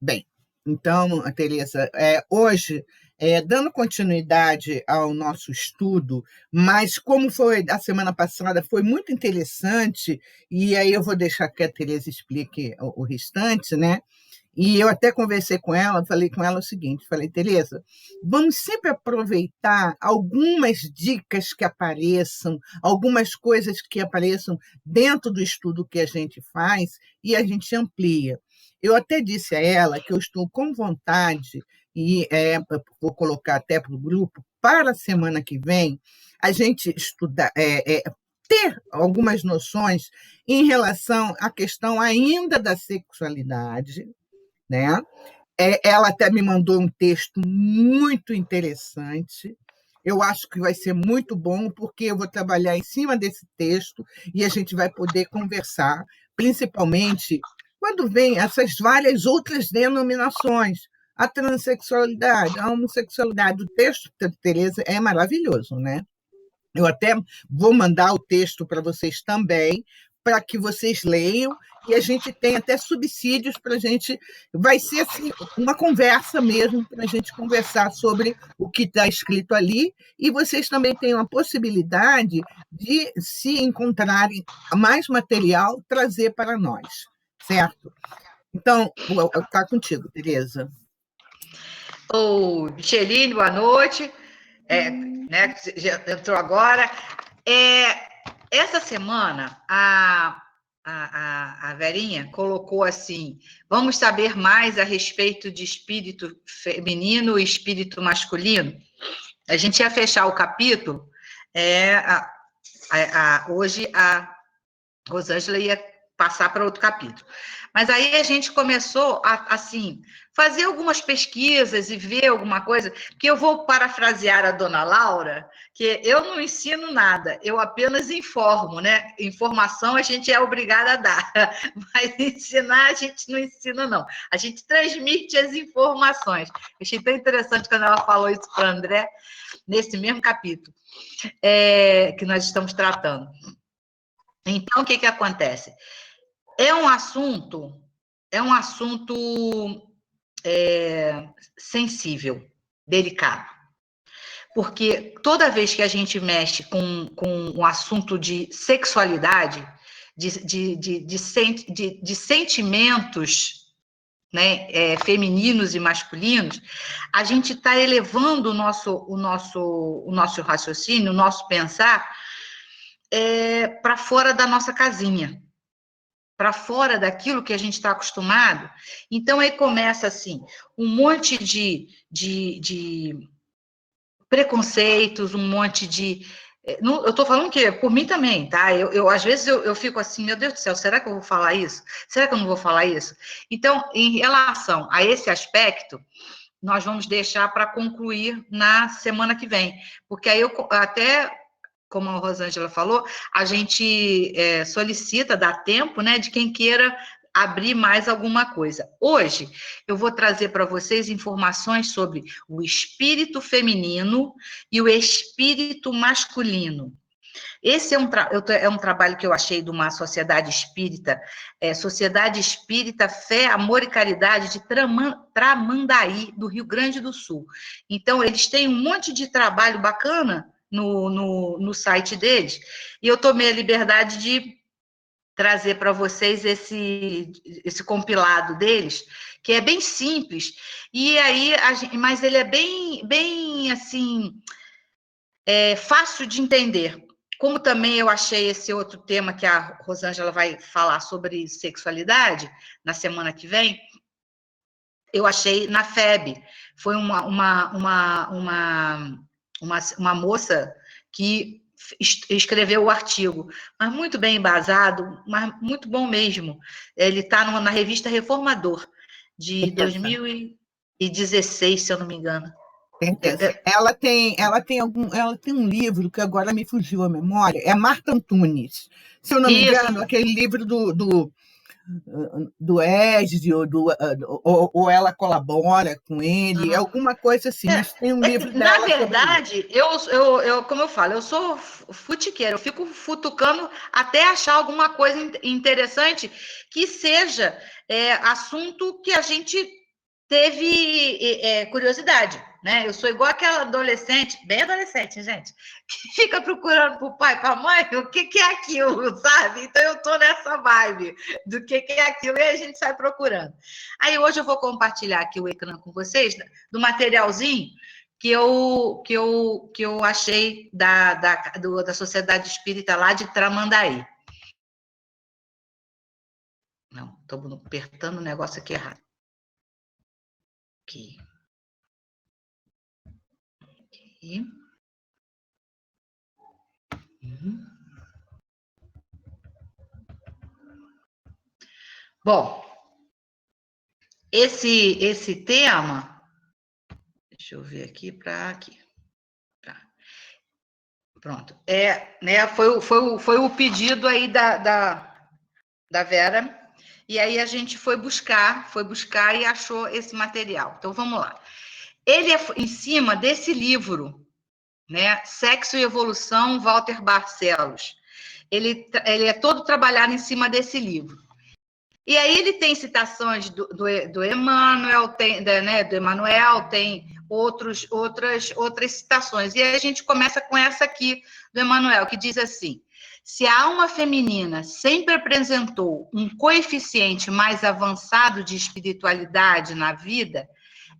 Bem, então, Tereza, hoje, dando continuidade ao nosso estudo, mas como foi a semana passada, foi muito interessante, e aí eu vou deixar que a Tereza explique o restante, né? E eu até conversei com ela, falei com ela o seguinte, falei, Tereza, vamos sempre aproveitar algumas dicas que apareçam, algumas coisas que apareçam dentro do estudo que a gente faz e a gente amplia. Eu até disse a ela que eu estou com vontade, e vou colocar até para o grupo, para a semana que vem, a gente estudar, ter algumas noções em relação à questão ainda da sexualidade, né? Ela até me mandou um texto muito interessante. Eu acho que vai ser muito bom, porque eu vou trabalhar em cima desse texto e a gente vai poder conversar, principalmente quando vem essas várias outras denominações. A transexualidade, a homossexualidade. O texto da Tereza é maravilhoso, né? Eu até vou mandar o texto para vocês também, para que vocês leiam, e a gente tem até subsídios para a gente. Vai ser assim, uma conversa mesmo, para a gente conversar sobre o que está escrito ali, e vocês também têm a possibilidade de, se encontrarem mais material, trazer para nós, certo? Então, está contigo, Tereza. Ô, Micheline, boa noite. Né, que já entrou agora. Essa semana, a Verinha colocou assim: vamos saber mais a respeito de espírito feminino e espírito masculino. A gente ia fechar o capítulo, hoje a Rosângela ia passar para outro capítulo. Mas aí a gente começou a, assim, fazer algumas pesquisas e ver alguma coisa, que eu vou parafrasear a dona Laura, que eu não ensino nada, eu apenas informo, né? Informação a gente é obrigada a dar, mas ensinar a gente não ensina, não. A gente transmite as informações. Achei tão interessante quando ela falou isso para o André, nesse mesmo capítulo que nós estamos tratando. Então, o que acontece? É um assunto sensível, delicado, porque toda vez que a gente mexe com um assunto de sexualidade, de sentimentos, né, femininos e masculinos, a gente está elevando o nosso raciocínio, o nosso pensar para fora da nossa casinha, para fora daquilo que a gente está acostumado. Então, aí começa, assim, um monte de preconceitos, um monte de... Eu estou falando que por mim também, tá? Às vezes eu fico assim, meu Deus do céu, será que eu vou falar isso? Será que eu não vou falar isso? Então, em relação a esse aspecto, nós vamos deixar para concluir na semana que vem, porque aí eu até, como a Rosângela falou, a gente solicita, dá tempo, né, de quem queira abrir mais alguma coisa. Hoje, eu vou trazer para vocês informações sobre o espírito feminino e o espírito masculino. Esse é um trabalho que eu achei de uma sociedade espírita, Sociedade Espírita Fé, Amor e Caridade de Tramandaí, do Rio Grande do Sul. Então, eles têm um monte de trabalho bacana no site deles, e eu tomei a liberdade de trazer para vocês esse compilado deles, que é bem simples, e aí, mas ele é bem assim, fácil de entender. Como também eu achei esse outro tema que a Rosângela vai falar sobre sexualidade na semana que vem, eu achei na FEB. Foi uma moça que escreveu o artigo, mas muito bem embasado, mas muito bom mesmo. Ele está na revista Reformador, de 2016, se eu não me engano. Ela tem um livro que agora me fugiu a memória, é Marta Antunes. Se eu não me engano, aquele livro do Ezio, ou ela colabora com ele, alguma coisa assim, mas tem um livro dela. Na verdade, como eu falo, eu sou futiqueira, eu fico futucando até achar alguma coisa interessante que seja assunto que a gente teve curiosidade, né? Eu sou igual aquela adolescente, bem adolescente, gente, que fica procurando pro pai, pra mãe, o que é aquilo, sabe? Então eu tô nessa vibe do que é aquilo e a gente sai procurando. Aí hoje eu vou compartilhar aqui o ecrã com vocês do materialzinho que eu achei da Sociedade Espírita lá de Tramandaí. Não, estou apertando o negócio aqui errado. Aqui. Aqui. Bom, esse tema, deixa eu ver aqui para aqui. Tá. Pronto. Né, foi o pedido aí da Vera, e aí a gente foi buscar e achou esse material. Então vamos lá. Ele é em cima desse livro, né? Sexo e Evolução, Walter Barcelos. Ele é todo trabalhado em cima desse livro. E aí ele tem citações do Emmanuel, do Emmanuel, tem outras citações. E aí a gente começa com essa aqui do Emmanuel, que diz assim: se a alma feminina sempre apresentou um coeficiente mais avançado de espiritualidade na vida,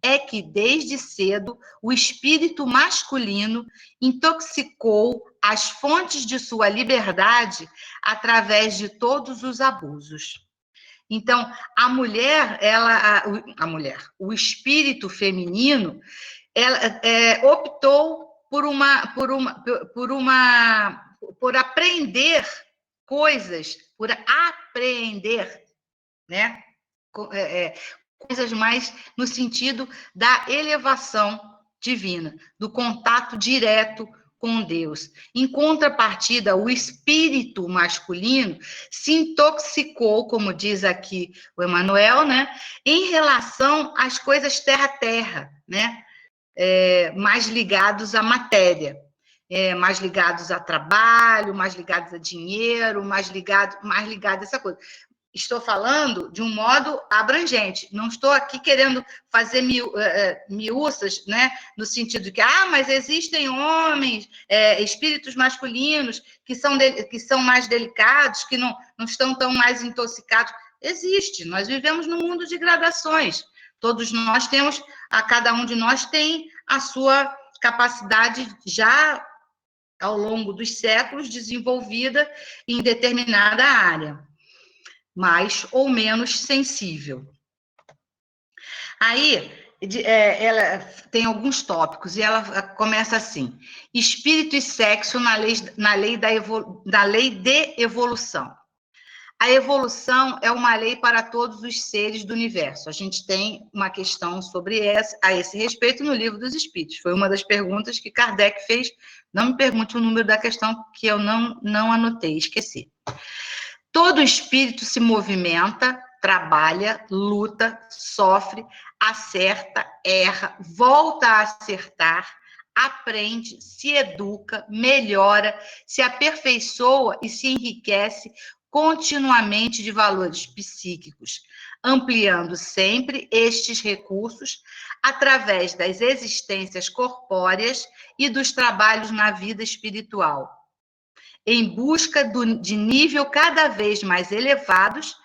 é que, desde cedo, o espírito masculino intoxicou as fontes de sua liberdade através de todos os abusos. Então, a mulher, o espírito feminino, ela optou por aprender coisas, por apreender, né? Coisas mais no sentido da elevação divina, do contato direto com Deus. Em contrapartida, o espírito masculino se intoxicou, como diz aqui o Emmanuel, né, em relação às coisas terra-terra, né, mais ligados à matéria, mais ligados a trabalho, mais ligados a dinheiro, mais ligado a essa coisa. Estou falando de um modo abrangente, não estou aqui querendo fazer miúças, né, no sentido de que, mas existem homens, espíritos masculinos que são mais delicados, que não estão tão mais intoxicados. Existe, nós vivemos num mundo de gradações, todos nós temos, cada um de nós tem a sua capacidade já ao longo dos séculos desenvolvida em determinada área, mais ou menos sensível. Aí, ela tem alguns tópicos, e ela começa assim: espírito e sexo na lei de evolução. A evolução é uma lei para todos os seres do universo. A gente tem uma questão a esse respeito no Livro dos Espíritos. Foi uma das perguntas que Kardec fez. Não me pergunte o número da questão, que eu não anotei, esqueci. Todo espírito se movimenta, trabalha, luta, sofre, acerta, erra, volta a acertar, aprende, se educa, melhora, se aperfeiçoa e se enriquece continuamente de valores psíquicos, ampliando sempre estes recursos através das existências corpóreas e dos trabalhos na vida espiritual, em busca de nível cada vez mais elevados,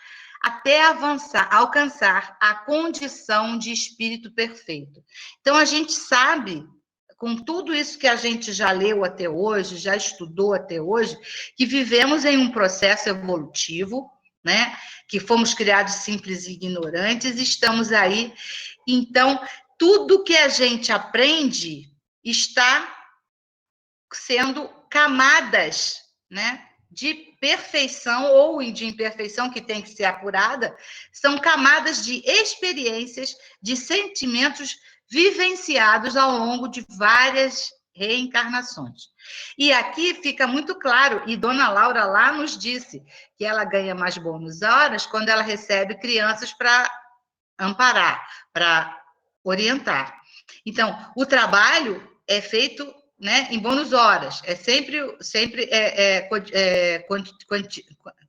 até alcançar a condição de espírito perfeito. Então, a gente sabe, com tudo isso que a gente já leu até hoje, já estudou até hoje, que vivemos em um processo evolutivo, né? Que fomos criados simples e ignorantes, e estamos aí. Então, tudo que a gente aprende está sendo camadas, né, de perfeição ou de imperfeição que tem que ser apurada, são camadas de experiências, de sentimentos vivenciados ao longo de várias reencarnações. E aqui fica muito claro, e Dona Laura lá nos disse que ela ganha mais bônus horas quando ela recebe crianças para amparar, para orientar. Então, o trabalho é feito, né, em bônus horas, é sempre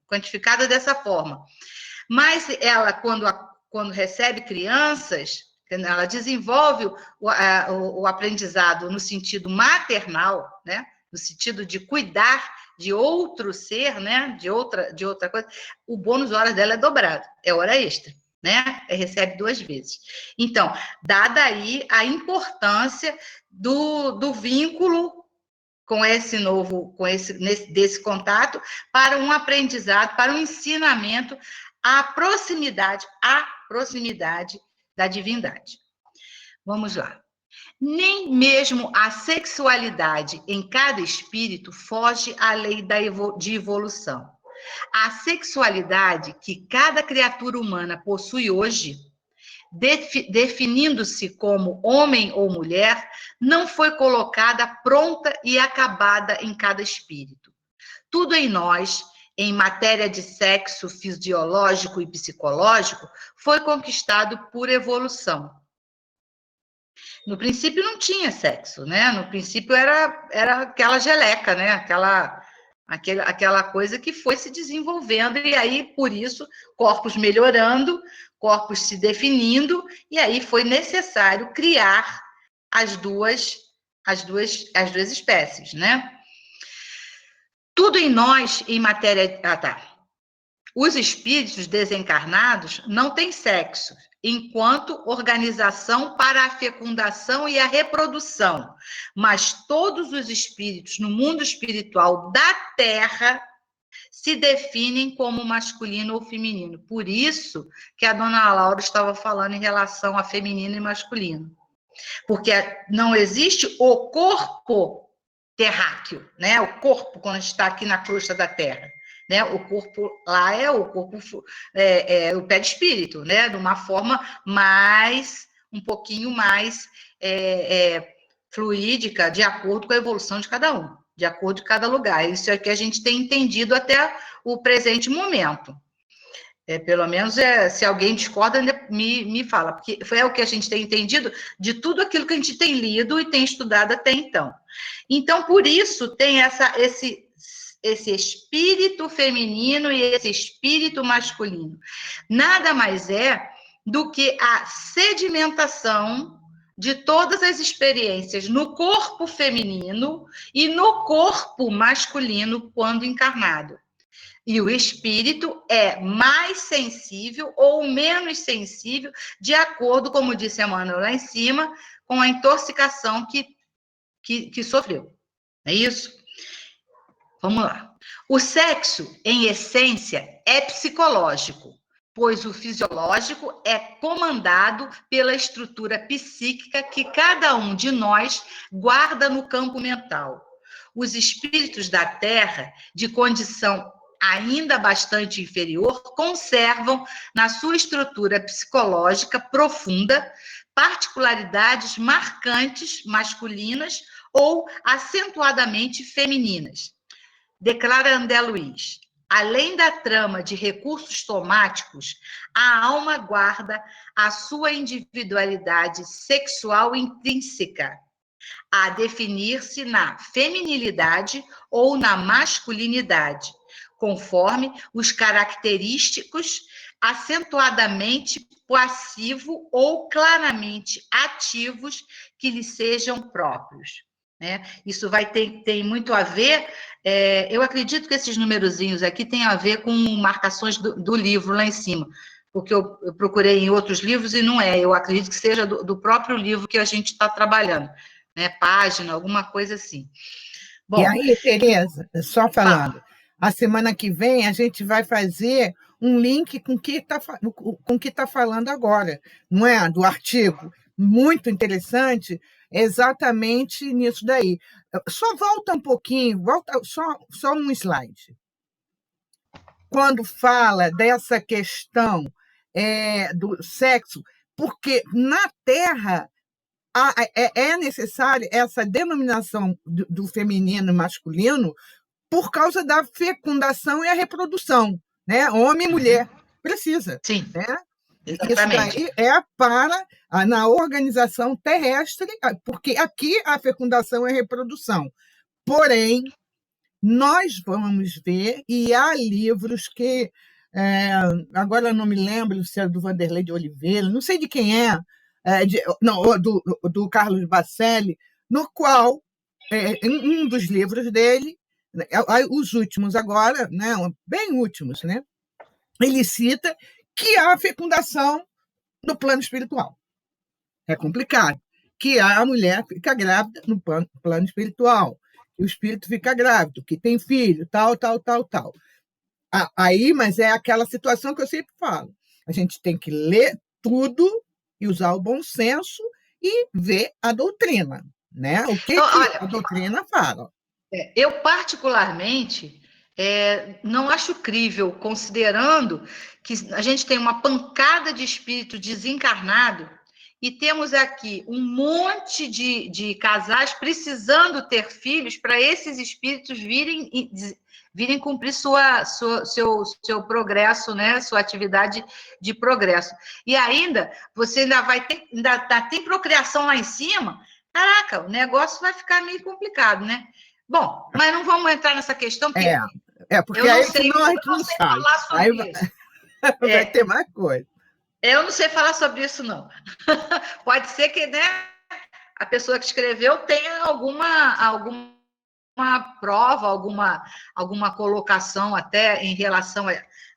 quantificada dessa forma. Mas ela, quando recebe crianças, ela desenvolve o aprendizado no sentido maternal, né? No sentido de cuidar de outro ser, né? De outra coisa, o bônus horas dela é dobrado, é hora extra, né? Recebe 2 vezes. Então, dada aí a importância do vínculo com esse novo, desse contato, para um aprendizado, para um ensinamento, à proximidade da divindade. Vamos lá. Nem mesmo a sexualidade em cada espírito foge à lei de evolução. A sexualidade que cada criatura humana possui hoje, definindo-se como homem ou mulher, não foi colocada pronta e acabada em cada espírito. Tudo em nós, em matéria de sexo fisiológico e psicológico, foi conquistado por evolução. No princípio não tinha sexo, né? No princípio era aquela geleca, né? Aquela coisa que foi se desenvolvendo, e aí, por isso, corpos melhorando, corpos se definindo, e aí foi necessário criar as duas espécies, né? Tudo em nós, em matéria... Ah, tá. Os espíritos desencarnados não têm sexo, enquanto organização para a fecundação e a reprodução, mas todos os espíritos no mundo espiritual da Terra se definem como masculino ou feminino. Por isso que a dona Laura estava falando em relação a feminino e masculino. Porque não existe o corpo terráqueo, né? O corpo quando está aqui na crosta da Terra. Né? O corpo lá é o corpo, o perispírito, né? De uma forma um pouquinho mais fluídica, de acordo com a evolução de cada um, de acordo com cada lugar. Isso é que a gente tem entendido até o presente momento. Pelo menos, se alguém discorda, me fala, porque foi o que a gente tem entendido de tudo aquilo que a gente tem lido e tem estudado até então. Então, por isso, tem esse espírito feminino e esse espírito masculino. Nada mais é do que a sedimentação de todas as experiências no corpo feminino e no corpo masculino quando encarnado. E o espírito é mais sensível ou menos sensível, de acordo, como disse a Emmanuel lá em cima, com a intoxicação que sofreu. É isso? Vamos lá. O sexo, em essência, é psicológico, pois o fisiológico é comandado pela estrutura psíquica que cada um de nós guarda no campo mental. Os espíritos da Terra, de condição ainda bastante inferior, conservam na sua estrutura psicológica profunda particularidades marcantes masculinas ou acentuadamente femininas. Declara André Luiz: além da trama de recursos somáticos, a alma guarda a sua individualidade sexual intrínseca, a definir-se na feminilidade ou na masculinidade, conforme os característicos acentuadamente passivo ou claramente ativos que lhe sejam próprios. Né? Isso tem muito a ver, eu acredito que esses numerozinhos aqui têm a ver com marcações do livro lá em cima, porque eu procurei em outros livros e não é, eu acredito que seja do próprio livro que a gente está trabalhando, né? Página, alguma coisa assim. Bom, e aí, Tereza, só falando, a semana que vem a gente vai fazer um link com o que está falando agora, não é? Do artigo, muito interessante, exatamente nisso daí. Só volta um pouquinho, volta só um slide. Quando fala dessa questão do sexo, porque na Terra é necessária essa denominação do feminino e masculino por causa da fecundação e a reprodução, né? Homem e mulher precisa. Sim, né? exatamente. Isso daí é na organização terrestre, porque aqui a fecundação é a reprodução. Porém, nós vamos ver, e há livros que, agora eu não me lembro se é do Vanderlei de Oliveira, não sei de quem é, não, do Carlos Bacelli, no qual, em um dos livros dele, os últimos agora, né, bem últimos, né, ele cita que há fecundação no plano espiritual. É complicado. Que a mulher fica grávida no plano espiritual, que o espírito fica grávido, que tem filho, tal, tal, tal, tal. Aí, mas é aquela situação que eu sempre falo. A gente tem que ler tudo e usar o bom senso e ver a doutrina, né? O que, Então, que olha, a doutrina fala. eu particularmente não acho crível, considerando que a gente tem uma pancada de espírito desencarnado e temos aqui um monte de casais precisando ter filhos para esses espíritos virem cumprir seu progresso, né? Sua atividade de progresso. E ainda, você ainda vai ter, ainda tem procriação lá em cima. Caraca, o negócio vai ficar meio complicado, né? Bom, mas não vamos entrar nessa questão, porque Porque eu não aí sei, senão a eu gente não não sei sai. falar Aí sobre isso. vai ter mais coisa. Eu não sei falar sobre isso, não. Pode ser que, né, a pessoa que escreveu tenha alguma prova, alguma colocação até em relação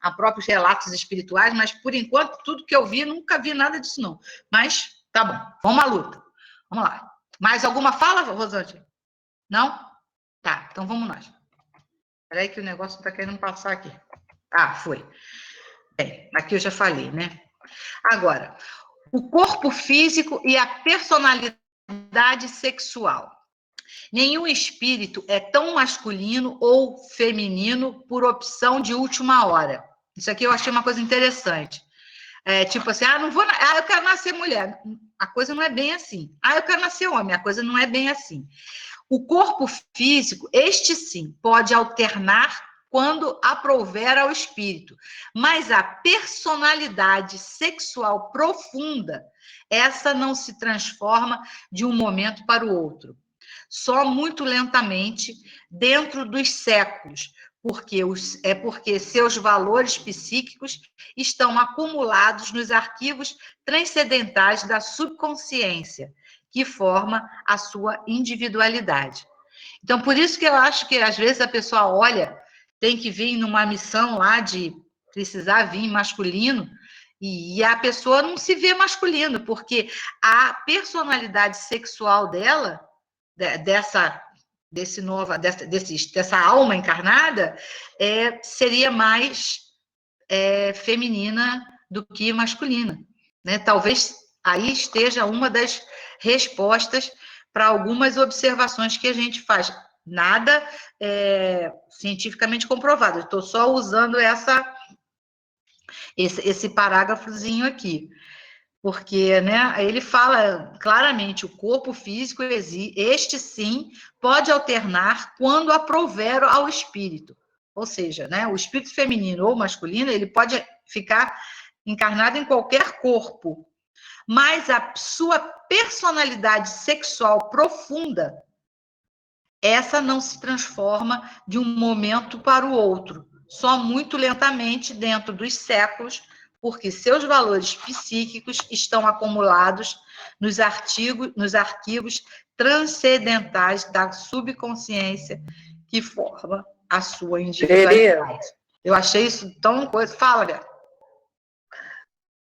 a próprios relatos espirituais, mas, por enquanto, tudo que eu vi, nunca vi nada disso, não. Mas, tá bom, vamos à luta. Vamos lá. Mais alguma fala, Rosângela? Não? Tá, então vamos nós. Espera aí que o negócio está querendo passar aqui. Ah, foi. Aqui eu já falei, né? Agora, o corpo físico e a personalidade sexual. Nenhum espírito é tão masculino ou feminino por opção de última hora. Isso aqui eu achei uma coisa interessante. Tipo assim, eu quero nascer mulher. A coisa não é bem assim. Eu quero nascer homem. A coisa não é bem assim. O corpo físico, este sim, pode alternar quando aprouver ao espírito, mas a personalidade sexual profunda, essa não se transforma de um momento para o outro, só muito lentamente, dentro dos séculos, porque seus valores psíquicos estão acumulados nos arquivos transcendentais da subconsciência, que forma a sua individualidade. Então, por isso que eu acho que, às vezes, a pessoa olha, tem que vir numa missão lá de precisar vir masculino, e a pessoa não se vê masculino, porque a personalidade sexual dela, dessa alma encarnada, seria mais feminina do que masculina, né? Talvez aí esteja uma das respostas para algumas observações que a gente faz. Nada cientificamente comprovado. Estou só usando esse parágrafozinho aqui. Porque, né, ele fala claramente, o corpo físico, este sim, pode alternar quando aprouver ao espírito. Ou seja, né, o espírito feminino ou masculino, ele pode ficar encarnado em qualquer corpo, mas a sua personalidade sexual profunda, essa não se transforma de um momento para o outro, só muito lentamente dentro dos séculos, porque seus valores psíquicos estão acumulados nos arquivos transcendentais da subconsciência que forma a sua individualidade. Eu achei isso tão coisa. Fala, Beto.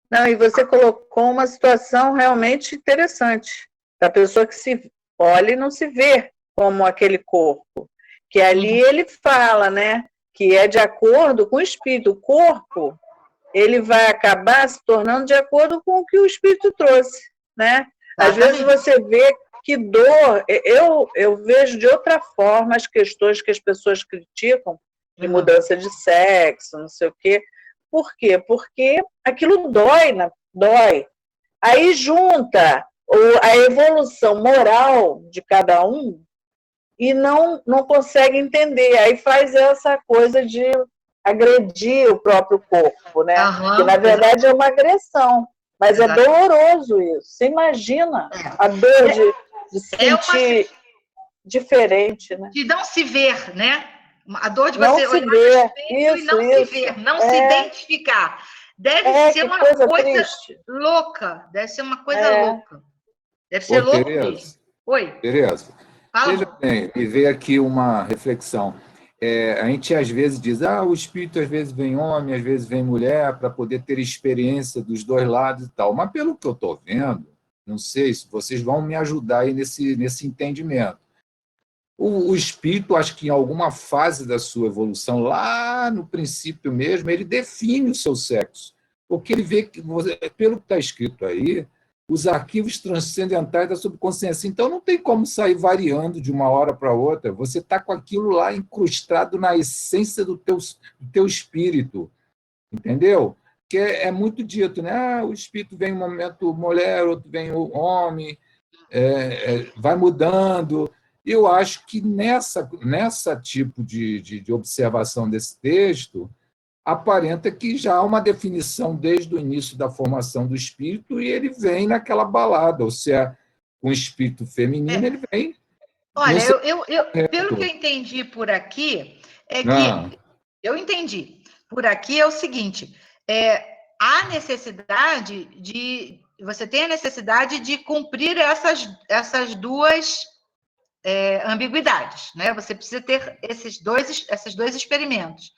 Não, e você colocou uma situação realmente interessante. A pessoa que se olha e não se vê como aquele corpo. Que ali ele fala, né? Que é de acordo com o espírito. O corpo, ele vai acabar se tornando de acordo com o que o espírito trouxe, né? Às vezes você vê que dor... Eu vejo de outra forma as questões que as pessoas criticam de mudança de sexo, não sei o quê. Por quê? Porque aquilo dói. Aí junta a evolução moral de cada um e não consegue entender. Aí faz essa coisa de agredir o próprio corpo, né? Que, na verdade, é uma agressão. Mas é doloroso isso. Você imagina a dor de se sentir diferente, né? De não se ver, né? A dor de não você se olhar ver. no espelho e não se ver, não se identificar. Deve ser que uma coisa coisa triste. louca. Deve ser uma coisa É. louca. Deve ser Ô, louco mesmo. Tereza, Oi, Tereza, fala, veja amor. bem, me veio aqui uma reflexão. A gente às vezes diz, o espírito às vezes vem homem, às vezes vem mulher, para poder ter experiência dos dois lados e tal. Mas pelo que eu estou vendo, não sei se vocês vão me ajudar aí nesse entendimento. O espírito, acho que em alguma fase da sua evolução, lá no princípio mesmo, ele define o seu sexo. Porque ele vê que, pelo que está escrito aí, os arquivos transcendentais da subconsciência. Então, não tem como sair variando de uma hora para outra. Você está com aquilo lá incrustado na essência do teu espírito. Entendeu? Porque é muito dito, né? O espírito vem um momento mulher, outro vem o homem, vai mudando. Eu acho que nessa tipo de observação desse texto, aparenta que já há uma definição desde o início da formação do espírito e ele vem naquela balada, ou seja, com o espírito feminino, ele vem no Olha, seu pelo que eu reto. entendi por aqui, é Ah, que eu entendi. Por aqui é o seguinte: há necessidade de. Você tem a necessidade de cumprir essas duas ambiguidades, né? Você precisa ter esses dois experimentos.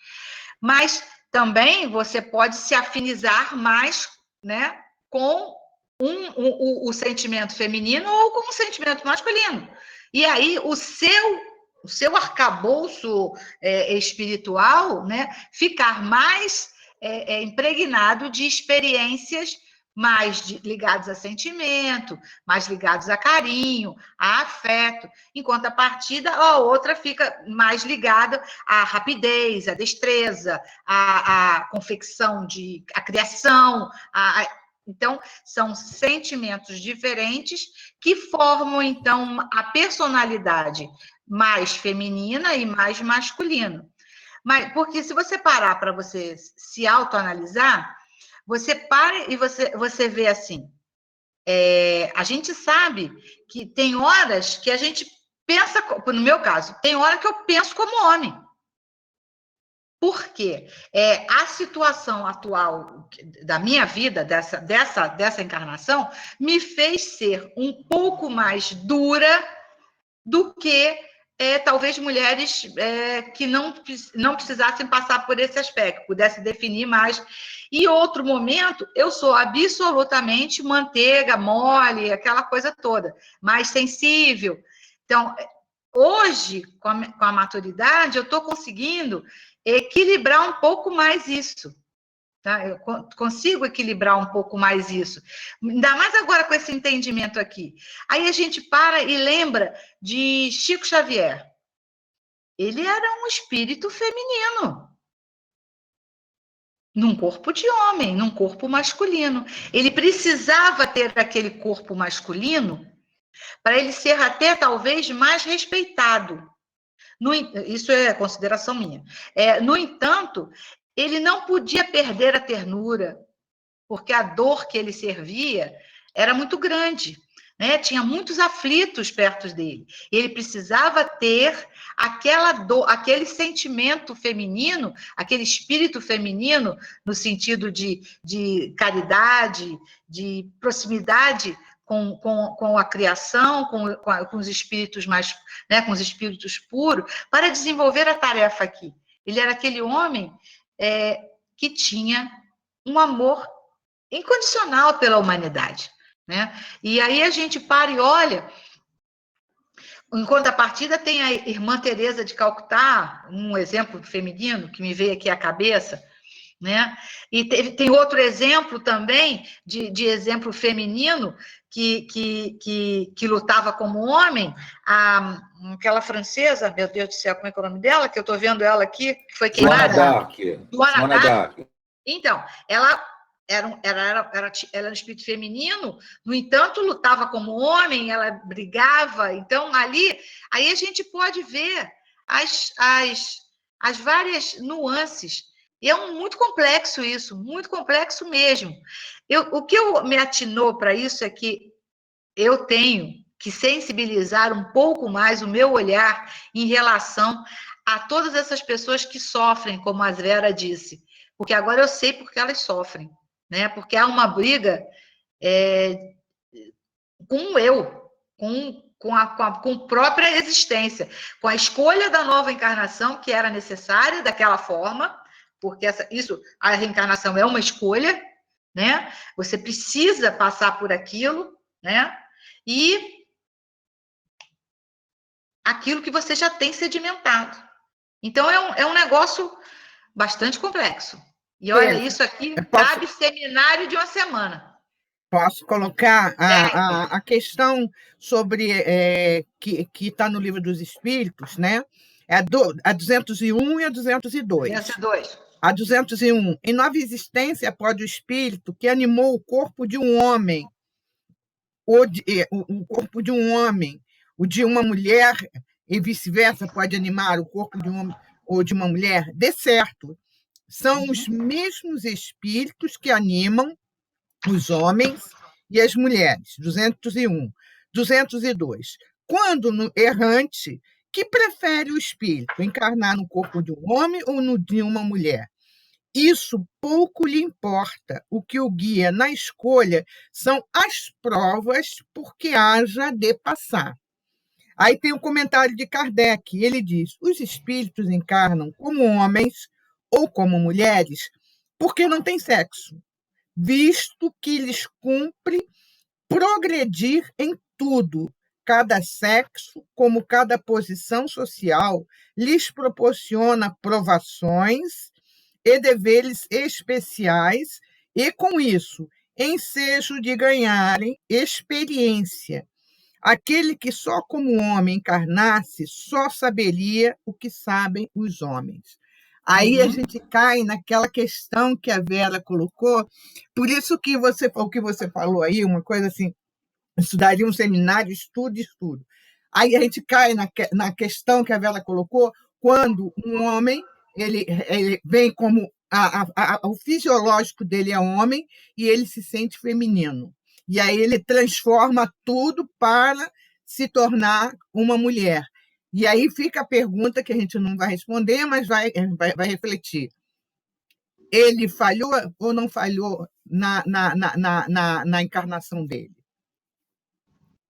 Mas também você pode se afinizar mais, né, com o sentimento feminino ou com o sentimento masculino. E aí o seu arcabouço espiritual, né, ficar mais impregnado de experiências mais ligados a sentimento, mais ligados a carinho, a afeto, enquanto a partida, a outra fica mais ligada à rapidez, à destreza, à confecção, à criação. Então, são sentimentos diferentes que formam, então, a personalidade mais feminina e mais masculina. Mas, porque se você parar para você se autoanalisar, você para e você vê assim, a gente sabe que tem horas que a gente pensa, no meu caso, tem hora que eu penso como homem. Por quê? A situação atual da minha vida, dessa encarnação, me fez ser um pouco mais dura do que talvez mulheres que não precisassem passar por esse aspecto, pudessem definir mais. E outro momento, eu sou absolutamente manteiga, mole, aquela coisa toda, mais sensível. Então, hoje, com a maturidade, eu estou conseguindo equilibrar um pouco mais isso. Tá? Eu consigo equilibrar um pouco mais isso. Ainda mais agora com esse entendimento aqui. Aí a gente para e lembra de Chico Xavier. Ele era um espírito feminino, num corpo de homem, num corpo masculino. Ele precisava ter aquele corpo masculino para ele ser até talvez mais respeitado. Isso é consideração minha. No entanto, ele não podia perder a ternura, porque a dor que ele servia era muito grande, né? Tinha muitos aflitos perto dele. Ele precisava ter aquela dor, aquele sentimento feminino, aquele espírito feminino, no sentido de caridade, de proximidade com a criação, com os espíritos mais, né, com os espíritos puros, para desenvolver a tarefa aqui. Ele era aquele homem que tinha um amor incondicional pela humanidade, né? E aí a gente para e olha, em contrapartida tem a irmã Teresa de Calcutá, um exemplo feminino que me veio aqui à cabeça, né? E tem outro exemplo também de exemplo feminino que lutava como homem, aquela francesa, meu Deus do céu, como é que é o nome dela? Que eu estou vendo ela aqui, que foi queimada. Joana d'Arc. Então, ela era um espírito feminino, no entanto, lutava como homem, ela brigava. Então, aí a gente pode ver as várias nuances. E é muito complexo isso, muito complexo mesmo. O que me atinou para isso é que eu tenho que sensibilizar um pouco mais o meu olhar em relação a todas essas pessoas que sofrem, como a Vera disse, porque agora eu sei porque elas sofrem, né? Porque há uma briga com o eu, com a própria existência, com a escolha da nova encarnação que era necessária daquela forma, porque a reencarnação é uma escolha, né? Você precisa passar por aquilo, né? E aquilo que você já tem sedimentado. Então, é um negócio bastante complexo. E olha, isso aqui cabe seminário de uma semana. Posso colocar a questão sobre que está no Livro dos Espíritos, né? A 201 e a 202. 202. A 201. Em nova existência pode o espírito que animou o corpo de um homem, o corpo de um homem, o de uma mulher, e vice-versa, pode animar o corpo de um homem ou de uma mulher? De certo. São os mesmos espíritos que animam os homens e as mulheres. 201. 202. Quando no errante, que prefere o espírito, encarnar no corpo de um homem ou no de uma mulher? Isso pouco lhe importa. O que o guia na escolha são as provas por que haja de passar. Aí tem o comentário de Kardec. Ele diz: os espíritos encarnam como homens ou como mulheres porque não têm sexo, visto que lhes cumpre progredir em tudo. Cada sexo, como cada posição social, lhes proporciona provações e deveres especiais, e, com isso, ensejo de ganharem experiência. Aquele que só como homem encarnasse, só saberia o que sabem os homens. Aí a gente cai naquela questão que a Vera colocou, por isso que o que você falou aí, uma coisa assim, estudaria um seminário, estudo. Aí a gente cai na questão que a Vera colocou, quando um homem ele vem como o fisiológico dele é homem e ele se sente feminino. E aí ele transforma tudo para se tornar uma mulher. E aí fica a pergunta que a gente não vai responder, mas vai refletir. Ele falhou ou não falhou na encarnação dele?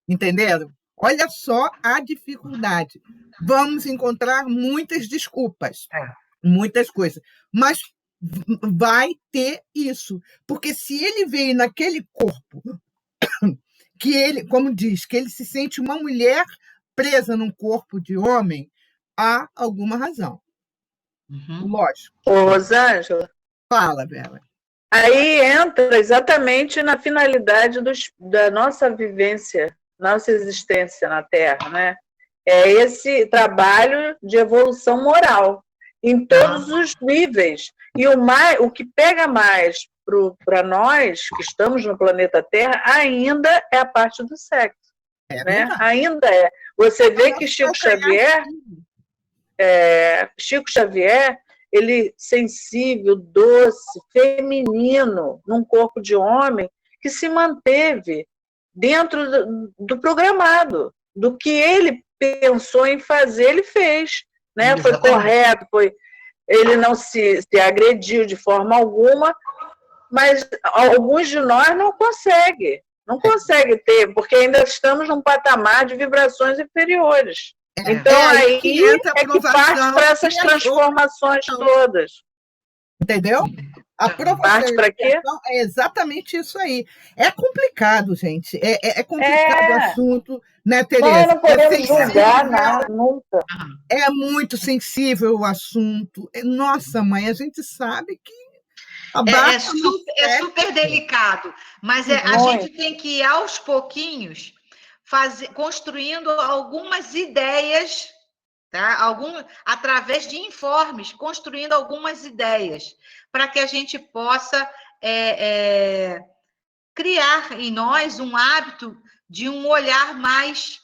Entenderam? Olha só a dificuldade. Vamos encontrar muitas desculpas, muitas coisas, mas vai ter isso, porque se ele veio naquele corpo que ele, como diz, que ele se sente uma mulher presa num corpo de homem, há alguma razão. Lógico. Ô, Rosângela. Fala, Bela. Aí entra exatamente na finalidade da nossa vivência, nossa existência na Terra, né? É esse trabalho de evolução moral, em todos os níveis. E o que pega mais para nós, que estamos no planeta Terra, ainda é a parte do sexo. Né? Ainda é. Você vê que Chico Xavier, ele sensível, doce, feminino, num corpo de homem, que se manteve dentro do programado, do que ele pensou em fazer, ele fez. Né? Foi correto, ele não se agrediu de forma alguma, mas alguns de nós não conseguem ter, porque ainda estamos num patamar de vibrações inferiores. Então, aí é que parte para essas transformações todas. Entendeu? A parte para quê? É exatamente isso aí. É complicado, gente. É complicado o assunto, né, Tereza? Nós não podemos julgar nada, nunca. É muito sensível o assunto. Nossa, mãe, a gente sabe que é super delicado, mas a gente tem que ir aos pouquinhos construindo algumas ideias, tá? Através de informes, construindo algumas ideias, para que a gente possa criar em nós um hábito de um olhar mais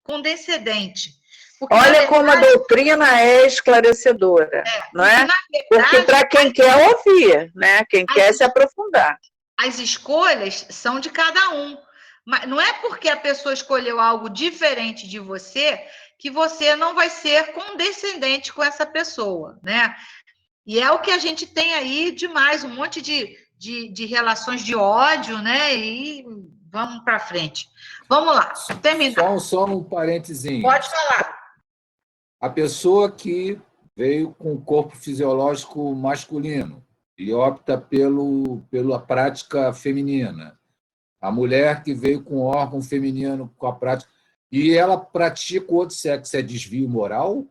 condescendente. Porque, olha como a doutrina é esclarecedora, não é? Porque para quem quer ouvir, né? Quem quer se aprofundar. As escolhas são de cada um. Mas não é porque a pessoa escolheu algo diferente de você que você não vai ser condescendente com essa pessoa, né? E é o que a gente tem aí demais, um monte de relações de ódio, né? E vamos para frente. Vamos lá, terminar. Só um parentezinho. Pode falar. A pessoa que veio com o corpo fisiológico masculino e opta pela prática feminina. A mulher que veio com órgão feminino com a prática e ela pratica o outro sexo, é desvio moral?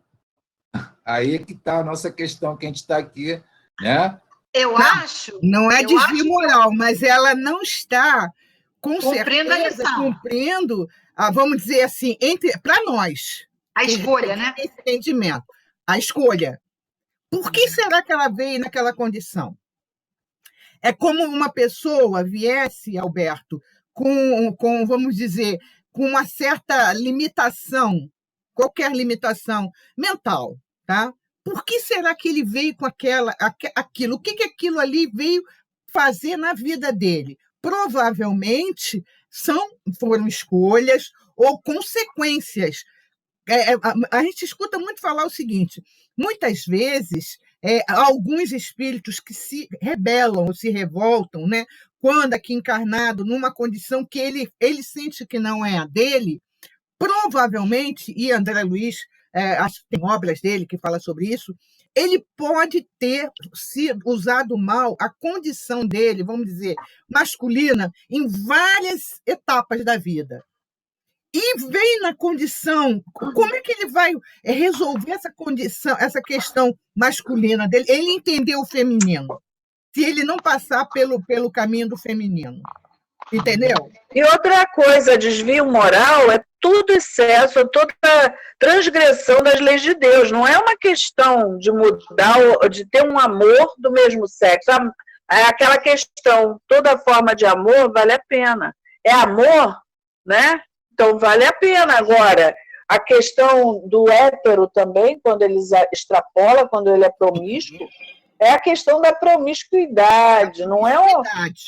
Aí é que está a nossa questão, que a gente está aqui, né? Eu acho. Não é eu desvio acho moral, mas ela não está, com cumprindo a certeza, missão. cumprindo, vamos dizer assim, para nós, A que escolha, né? esse entendimento, a escolha. Por que será que ela veio naquela condição? É como uma pessoa viesse, Alberto, vamos dizer, com uma certa limitação, qualquer limitação mental, tá? Por que será que ele veio com aquilo? O que aquilo ali veio fazer na vida dele? Provavelmente foram escolhas ou consequências. A gente escuta muito falar o seguinte: muitas vezes, alguns espíritos que se rebelam ou se revoltam, né, quando aqui encarnado, numa condição que ele sente que não é a dele, provavelmente, e André Luiz, acho que tem obras dele que fala sobre isso, ele pode ter se usado mal a condição dele, vamos dizer, masculina, em várias etapas da vida. E vem na condição, como é que ele vai resolver essa condição, essa questão masculina dele? Ele entender o feminino, se ele não passar pelo caminho do feminino. Entendeu? E outra coisa, desvio moral é tudo excesso, toda transgressão das leis de Deus. Não é uma questão de mudar, de ter um amor do mesmo sexo. É aquela questão, toda forma de amor vale a pena. É amor, né? Então vale a pena. Agora, a questão do hétero também, quando ele extrapola, quando ele é promíscuo, é a questão da promiscuidade, não é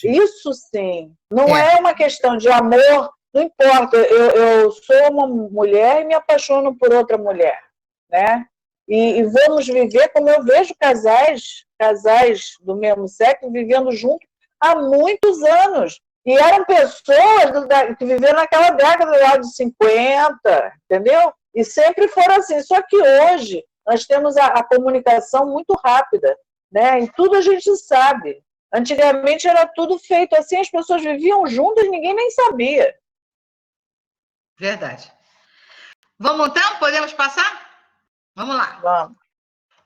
isso sim, não é uma questão de amor, não importa, eu sou uma mulher e me apaixono por outra mulher, né? E vamos viver como eu vejo casais do mesmo sexo vivendo juntos há muitos anos, e eram pessoas que viveram naquela década de 50, entendeu? E sempre foram assim, só que hoje nós temos a comunicação muito rápida, né? E tudo a gente sabe. Antigamente era tudo feito assim, as pessoas viviam juntas e ninguém nem sabia. Verdade. Vamos então? Podemos passar? Vamos lá.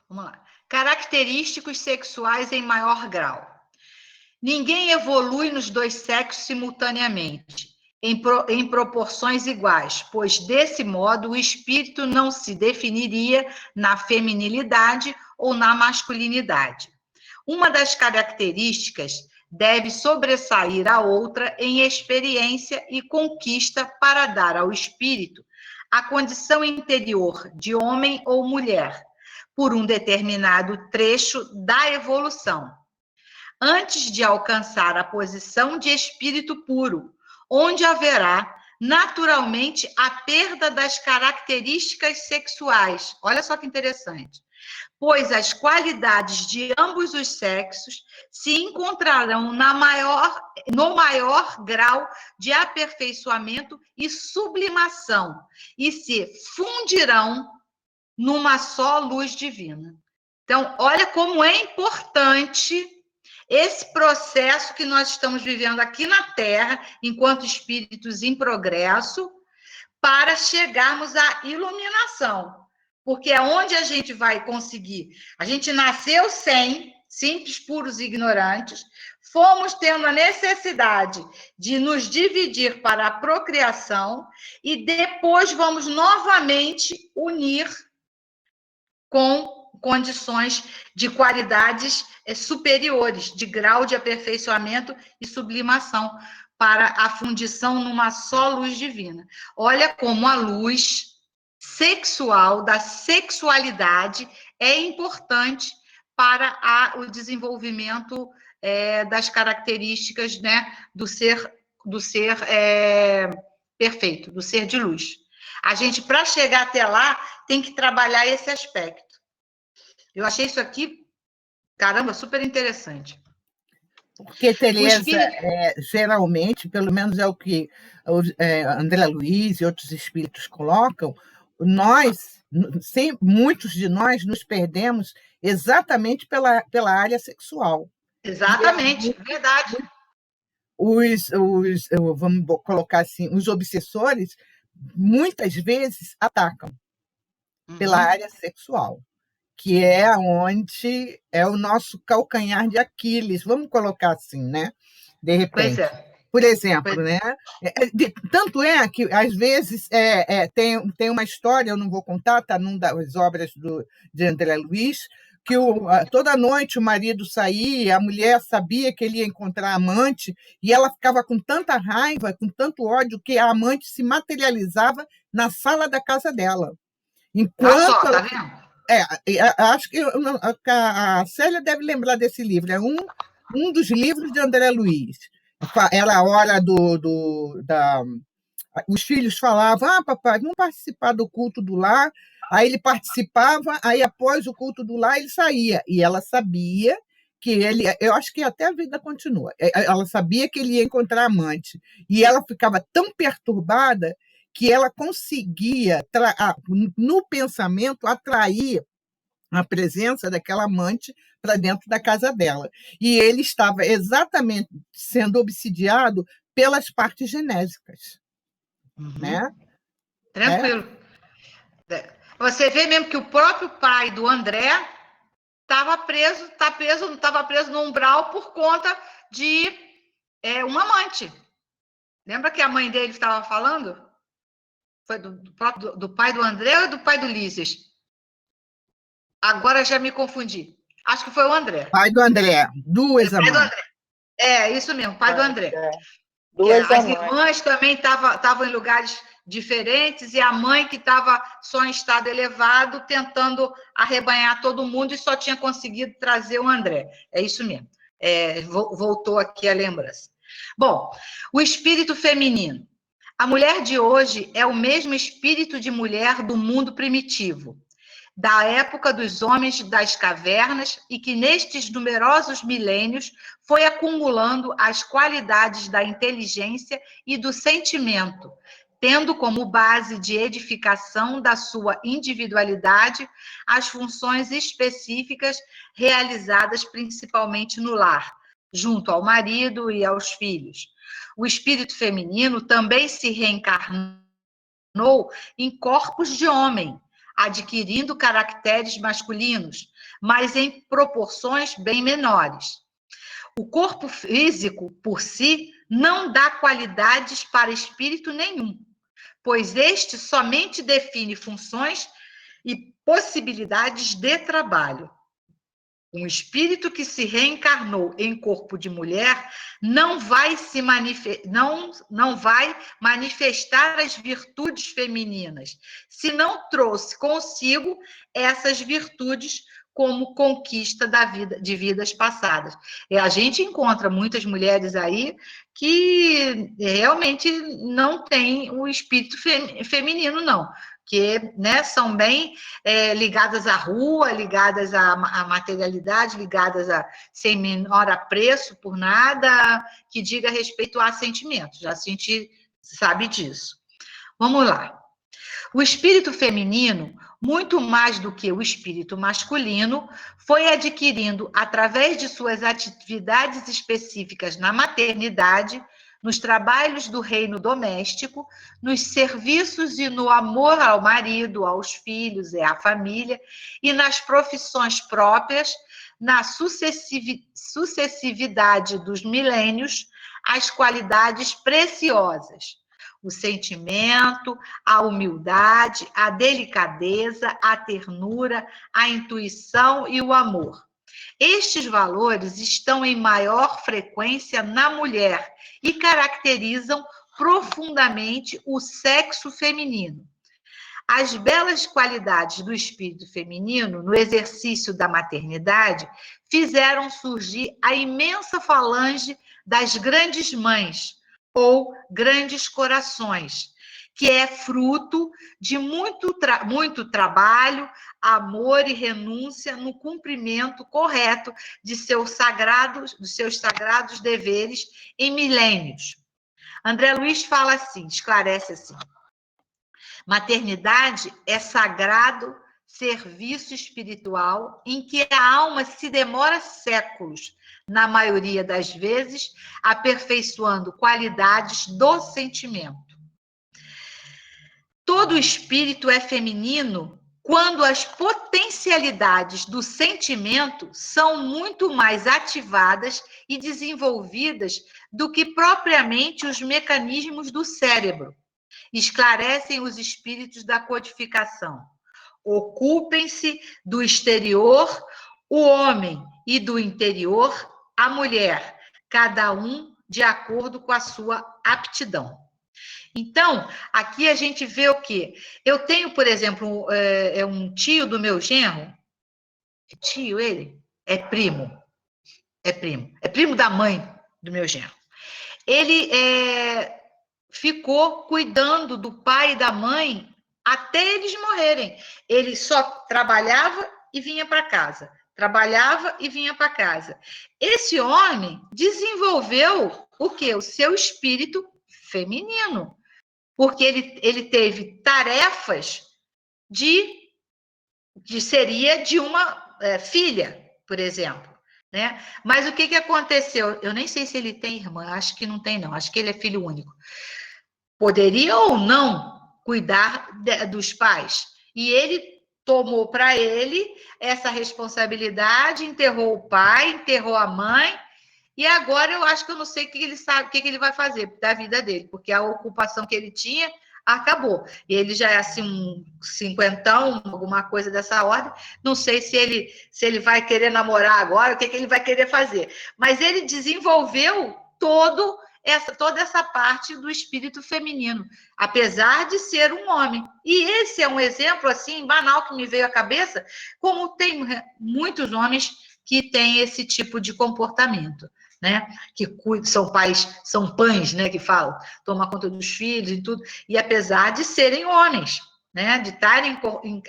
Vamos lá. Característicos sexuais em maior grau. Ninguém evolui nos dois sexos simultaneamente, em proporções iguais, pois desse modo o espírito não se definiria na feminilidade ou na masculinidade. Uma das características deve sobressair a outra em experiência e conquista para dar ao espírito a condição interior de homem ou mulher, por um determinado trecho da evolução, antes de alcançar a posição de espírito puro, onde haverá naturalmente a perda das características sexuais. Olha só que interessante. Pois as qualidades de ambos os sexos se encontrarão no maior grau de aperfeiçoamento e sublimação e se fundirão numa só luz divina. Então, olha como é importante esse processo que nós estamos vivendo aqui na Terra, enquanto espíritos em progresso, para chegarmos à iluminação. Porque é onde a gente vai conseguir. A gente nasceu sem, simples, puros e ignorantes, fomos tendo a necessidade de nos dividir para a procriação e depois vamos novamente unir com condições de qualidades superiores, de grau de aperfeiçoamento e sublimação, para a fundição numa só luz divina. Olha como a luz sexual, da sexualidade, é importante para o desenvolvimento das características, né, do ser perfeito, do ser de luz. A gente, para chegar até lá, tem que trabalhar esse aspecto. Eu achei isso aqui Caramba, super interessante. Porque, Tereza, geralmente, pelo menos é o que André Luiz e outros espíritos colocam, muitos de nós nos perdemos exatamente pela área sexual. Exatamente, verdade. Vamos colocar assim, os obsessores, muitas vezes atacam pela área sexual, que é onde é o nosso calcanhar de Aquiles, vamos colocar assim, né? De repente. Pois é. Por exemplo, né? Tanto é que, às vezes, tem uma história, eu não vou contar, está numa das obras de André Luiz, que toda noite o marido saía, a mulher sabia que ele ia encontrar a amante, e ela ficava com tanta raiva, com tanto ódio, que a amante se materializava na sala da casa dela. Enquanto só, tá vendo? Acho que a Célia deve lembrar desse livro. É um dos livros de André Luiz. Era a hora os filhos falavam: papai, vamos participar do culto do lar. Aí ele participava, aí após o culto do lar ele saía. E ela sabia que eu acho que até a vida continua, ela sabia que ele ia encontrar amante. E ela ficava tão perturbada que ela conseguia, no pensamento, atrair a presença daquela amante para dentro da casa dela. E ele estava exatamente sendo obsidiado pelas partes genésicas. Né? Tranquilo. Você vê mesmo que o próprio pai do André estava preso no umbral por conta de um amante. Lembra que a mãe dele estava falando? Foi do pai do André ou do pai do Ulisses? Agora já me confundi. Acho que foi o André. Pai do André, duas amantes. Isso mesmo, pai do André. As irmãs também estavam em lugares diferentes e a mãe que estava só em estado elevado, tentando arrebanhar todo mundo e só tinha conseguido trazer o André. É isso mesmo. Voltou aqui a lembrança. Bom, o espírito feminino. A mulher de hoje é o mesmo espírito de mulher do mundo primitivo, da época dos homens das cavernas, e que nestes numerosos milênios foi acumulando as qualidades da inteligência e do sentimento, tendo como base de edificação da sua individualidade as funções específicas realizadas principalmente no lar, junto ao marido e aos filhos. O espírito feminino também se reencarnou em corpos de homem, adquirindo caracteres masculinos, mas em proporções bem menores. O corpo físico, por si, não dá qualidades para espírito nenhum, pois este somente define funções e possibilidades de trabalho. Um espírito que se reencarnou em corpo de mulher não vai manifestar as virtudes femininas, se não trouxe consigo essas virtudes como conquista de vidas passadas. E a gente encontra muitas mulheres aí que realmente não têm o espírito feminino, não. Que, né, são bem ligadas à rua, ligadas à materialidade, ligadas a sem menor apreço por nada que diga respeito a sentimentos. Já a gente sabe disso. Vamos lá. O espírito feminino, muito mais do que o espírito masculino, foi adquirindo, através de suas atividades específicas na maternidade, nos trabalhos do reino doméstico, nos serviços e no amor ao marido, aos filhos e à família, e nas profissões próprias, na sucessividade dos milênios, as qualidades preciosas: o sentimento, a humildade, a delicadeza, a ternura, a intuição e o amor. Estes valores estão em maior frequência na mulher e caracterizam profundamente o sexo feminino. As belas qualidades do espírito feminino, no exercício da maternidade, fizeram surgir a imensa falange das grandes mães, ou grandes corações, que é fruto de muito trabalho, amor e renúncia no cumprimento correto dos seus sagrados deveres em milênios. André Luiz fala assim, esclarece assim: maternidade é sagrado serviço espiritual em que a alma se demora séculos, na maioria das vezes, aperfeiçoando qualidades do sentimento. Todo espírito é feminino quando as potencialidades do sentimento são muito mais ativadas e desenvolvidas do que propriamente os mecanismos do cérebro. Esclarecem os espíritos da codificação. Ocupem-se do exterior o homem e do interior a mulher, cada um de acordo com a sua aptidão. Então, aqui a gente vê o quê? Eu tenho, por exemplo, um tio do meu genro. É tio ele? É primo. É primo. É primo da mãe do meu genro. Ele ficou cuidando do pai e da mãe até eles morrerem. Ele só trabalhava e vinha para casa. Trabalhava e vinha para casa. Esse homem desenvolveu o quê? O seu espírito feminino. Porque ele teve tarefas seria de uma filha, por exemplo. Né? Mas o que aconteceu? Eu nem sei se ele tem irmã, acho que não tem, não. Acho que ele é filho único. Poderia ou não cuidar dos pais. E ele tomou para ele essa responsabilidade, enterrou o pai, enterrou a mãe, e agora eu acho que eu não sei o que ele sabe, o que ele vai fazer da vida dele, porque a ocupação que ele tinha acabou. E ele já é assim um cinquentão, alguma coisa dessa ordem. Não sei se ele vai querer namorar agora, o que ele vai querer fazer. Mas ele desenvolveu toda essa parte do espírito feminino, apesar de ser um homem. E esse é um exemplo assim banal que me veio à cabeça, como tem muitos homens que têm esse tipo de comportamento. Né? Que são pais, são pães, né? Que falam, tomam conta dos filhos e tudo, e apesar de serem homens, né? De estarem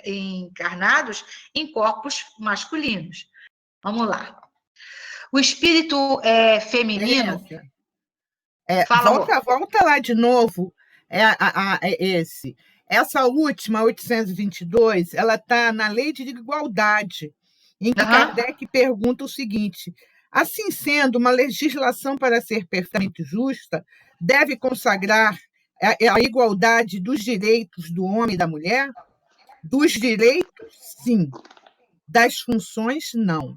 encarnados em corpos masculinos. Vamos lá. O espírito feminino. Volta lá de novo. Esse. Essa última, 822, ela está na Lei de Igualdade, em que Kardec pergunta o seguinte: assim sendo, uma legislação para ser perfeitamente justa deve consagrar a igualdade dos direitos do homem e da mulher? Dos direitos, sim. Das funções, não.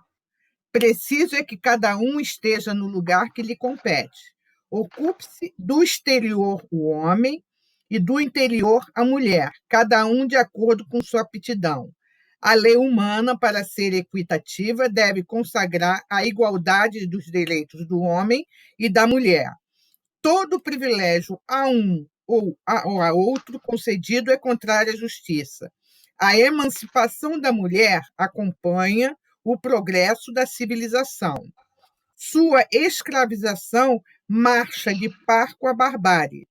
Preciso é que cada um esteja no lugar que lhe compete. Ocupe-se do exterior o homem e do interior a mulher, cada um de acordo com sua aptidão. A lei humana, para ser equitativa, deve consagrar a igualdade dos direitos do homem e da mulher. Todo privilégio a um ou a outro concedido é contrário à justiça. A emancipação da mulher acompanha o progresso da civilização. Sua escravização marcha de par com a barbárie.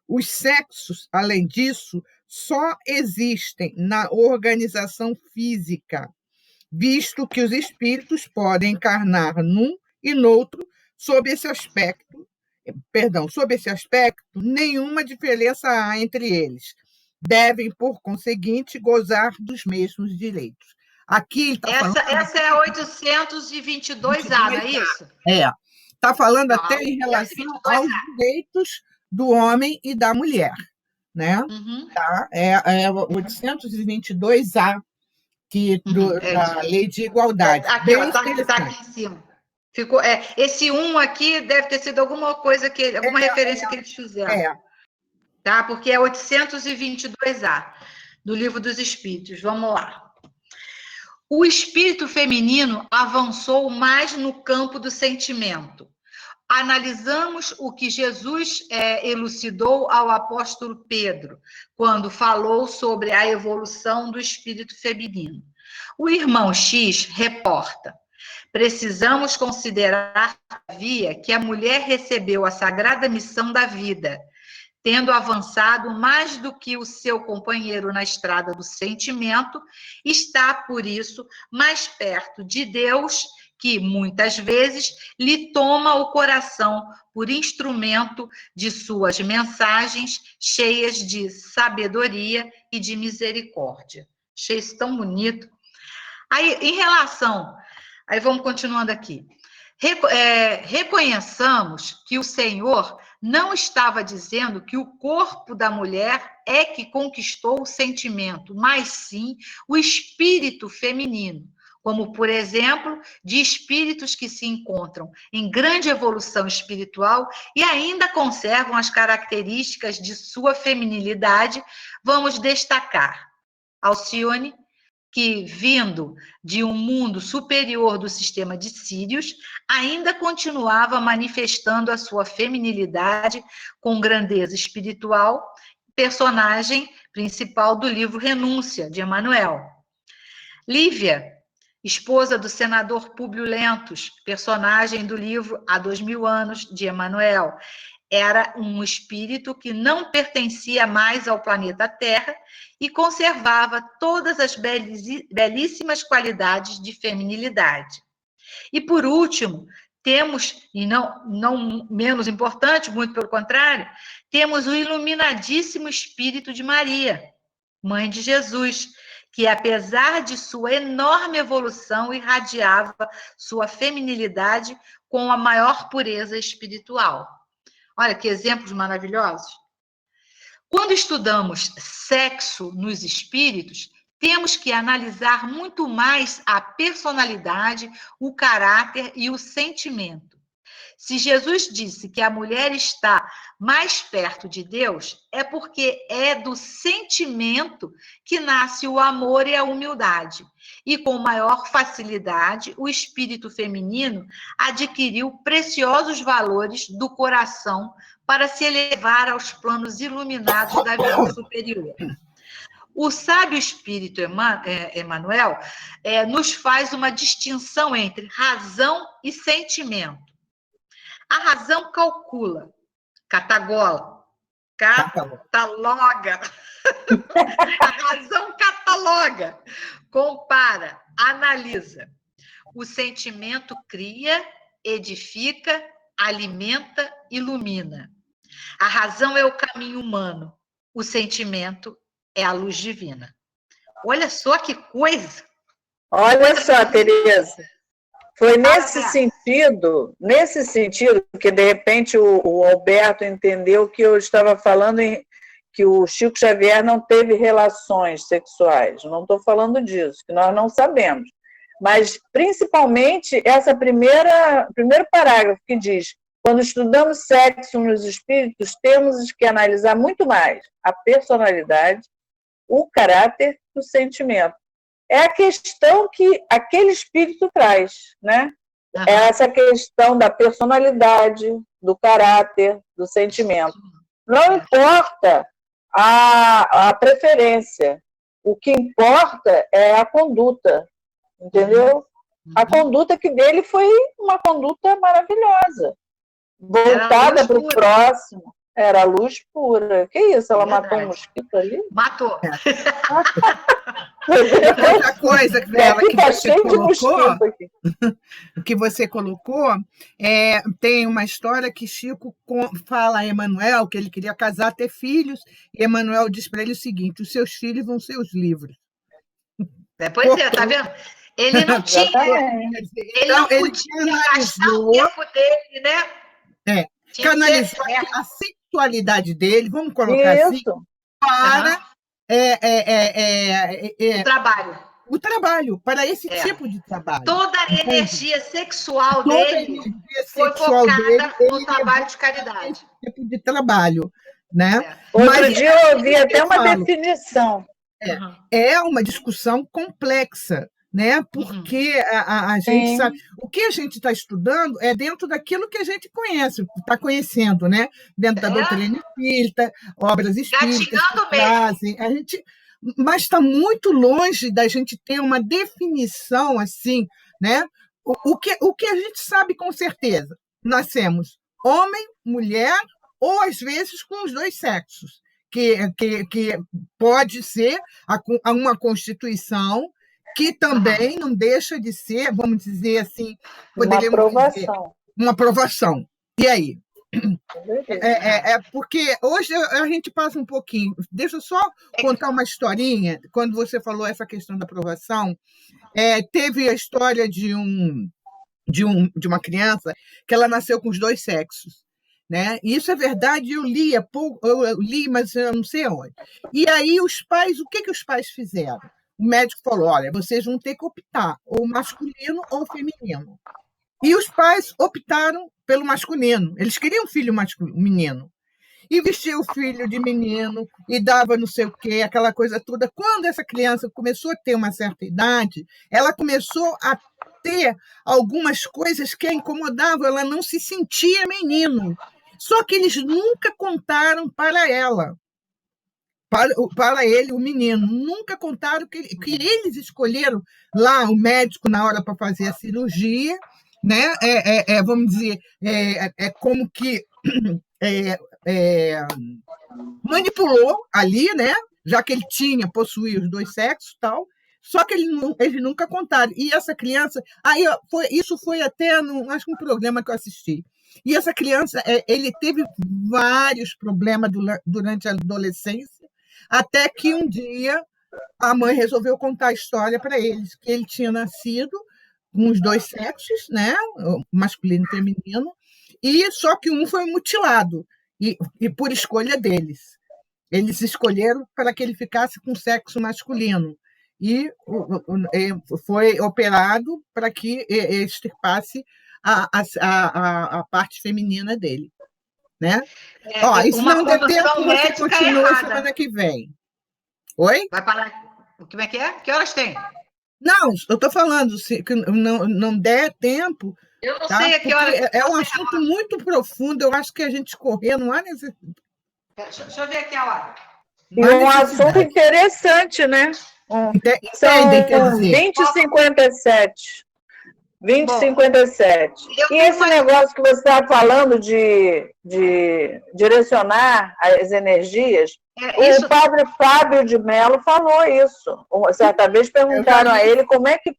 Os sexos, além disso, só existem na organização física, visto que os espíritos podem encarnar num e noutro. Sob esse aspecto, nenhuma diferença há entre eles. Devem, por conseguinte, gozar dos mesmos direitos. Aqui está falando... Essa é a 822A, não é isso? Está falando até em relação aos direitos do homem e da mulher. Né? Tá? É 822A da Lei de Igualdade. Está aqui em cima. Ficou, esse 1 aqui deve ter sido alguma coisa, alguma referência que eles fizeram. Tá? Porque é 822A, do Livro dos Espíritos. Vamos lá. O espírito feminino avançou mais no campo do sentimento. Analisamos o que Jesus elucidou ao apóstolo Pedro, quando falou sobre a evolução do espírito feminino. O irmão X reporta: precisamos considerar, todavia, que a mulher recebeu a sagrada missão da vida, tendo avançado mais do que o seu companheiro na estrada do sentimento, está, por isso, mais perto de Deus, que, muitas vezes, lhe toma o coração por instrumento de suas mensagens cheias de sabedoria e de misericórdia. Achei isso tão bonito. Aí, em relação... Aí vamos continuando aqui. Reconheçamos que o Senhor não estava dizendo que o corpo da mulher é que conquistou o sentimento, mas sim o espírito feminino, como, por exemplo, de espíritos que se encontram em grande evolução espiritual e ainda conservam as características de sua feminilidade. Vamos destacar Alcione, que, vindo de um mundo superior do sistema de Sírios, ainda continuava manifestando a sua feminilidade com grandeza espiritual, personagem principal do livro Renúncia, de Emmanuel. Lívia, esposa do senador Públio Lentulus, personagem do livro Há 2000 anos, de Emmanuel, era um espírito que não pertencia mais ao planeta Terra e conservava todas as belíssimas qualidades de feminilidade. E, por último, temos, e não menos importante, muito pelo contrário, temos o iluminadíssimo espírito de Maria, mãe de Jesus, que, apesar de sua enorme evolução, irradiava sua feminilidade com a maior pureza espiritual. Olha que exemplos maravilhosos. Quando estudamos sexo nos espíritos, temos que analisar muito mais a personalidade, o caráter e o sentimento. Se Jesus disse que a mulher está mais perto de Deus, é porque é do sentimento que nasce o amor e a humildade. E com maior facilidade, o espírito feminino adquiriu preciosos valores do coração para se elevar aos planos iluminados da vida superior. O sábio espírito Emmanuel nos faz uma distinção entre razão e sentimento. A razão calcula, cataloga. A razão cataloga, compara, analisa. O sentimento cria, edifica, alimenta, ilumina. A razão é o caminho humano, o sentimento é a luz divina. Olha só que coisa! Olha só, Tereza. Foi nesse sentido que, de repente, o Alberto entendeu que eu estava falando que o Chico Xavier não teve relações sexuais. Não estou falando disso, que nós não sabemos. Mas, principalmente, primeiro parágrafo que diz: quando estudamos sexo nos espíritos, temos que analisar muito mais a personalidade, o caráter e o sentimento. É a questão que aquele espírito traz, né? É essa questão da personalidade, do caráter, do sentimento. Não importa a preferência, o que importa é a conduta, entendeu? A conduta que dele foi uma conduta maravilhosa, voltada para o próximo. Era luz pura. Que isso? Ela matou um mosquito ali? Matou. Outra coisa que você colocou, que você colocou, tem uma história que Chico fala a Emmanuel que ele queria casar, ter filhos, e Emmanuel diz para ele o seguinte: os seus filhos vão ser os livros. Pois é, tá vendo? Ele não tinha, ele não podia gastar o tempo dele, né? Canalizou a sexualidade dele, vamos colocar assim, para o trabalho, para esse tipo de trabalho. Toda a energia sexual dele foi focada no trabalho de caridade. Esse tipo de trabalho, né? Outro dia eu ouvi até uma definição. É uma discussão complexa, né? Porque a gente sabe o que a gente está estudando é dentro daquilo que a gente conhece, está conhecendo, né? Dentro da doutrina espírita, obras espíritas que trazem. Mas está muito longe da gente ter uma definição assim, né? O que a gente sabe com certeza? Nascemos homem, mulher ou às vezes com os dois sexos, que pode ser uma constituição que também não deixa de ser, vamos dizer assim, poderíamos dizer, uma aprovação. E aí? Porque hoje a gente passa um pouquinho. Deixa eu só contar uma historinha. Quando você falou essa questão da aprovação, teve a história de uma criança que ela nasceu com os dois sexos. Né? E isso é verdade, eu li, mas eu não sei onde. E aí os pais, o que os pais fizeram? O médico falou, olha, vocês vão ter que optar, ou masculino ou feminino. E os pais optaram pelo masculino. Eles queriam um filho menino. E vestia o filho de menino, e dava não sei o quê, aquela coisa toda. Quando essa criança começou a ter uma certa idade, ela começou a ter algumas coisas que a incomodavam, ela não se sentia menino. Só que eles nunca contaram para ela, para ele, o menino, nunca contaram que eles escolheram lá o médico na hora para fazer a cirurgia, né? Vamos dizer, como que manipulou ali, né? Já que ele possuía os dois sexos e tal, só que eles nunca contaram. E essa criança, isso foi até acho que um programa que eu assisti. E essa criança, ele teve vários problemas durante a adolescência, até que um dia a mãe resolveu contar a história para eles, que ele tinha nascido com os dois sexos, né, masculino e feminino, e só que um foi mutilado, e por escolha deles. Eles escolheram para que ele ficasse com sexo masculino, e foi operado para que extirpasse a parte feminina dele. Né? E se não der tempo, você continua semana que vem. Oi? Vai parar. Como é que é? Que horas tem? Não, eu estou falando, se não der tempo. Eu não sei a que horas. É um assunto muito profundo, eu acho que a gente correr não há necessidade. Deixa eu ver aqui a hora. E um assunto interessante, né? Entendem, quer dizer. 20h57. 20h57. E esse negócio que você está falando de direcionar as energias, o padre Fábio de Mello falou isso. Certa vez perguntaram a ele como é que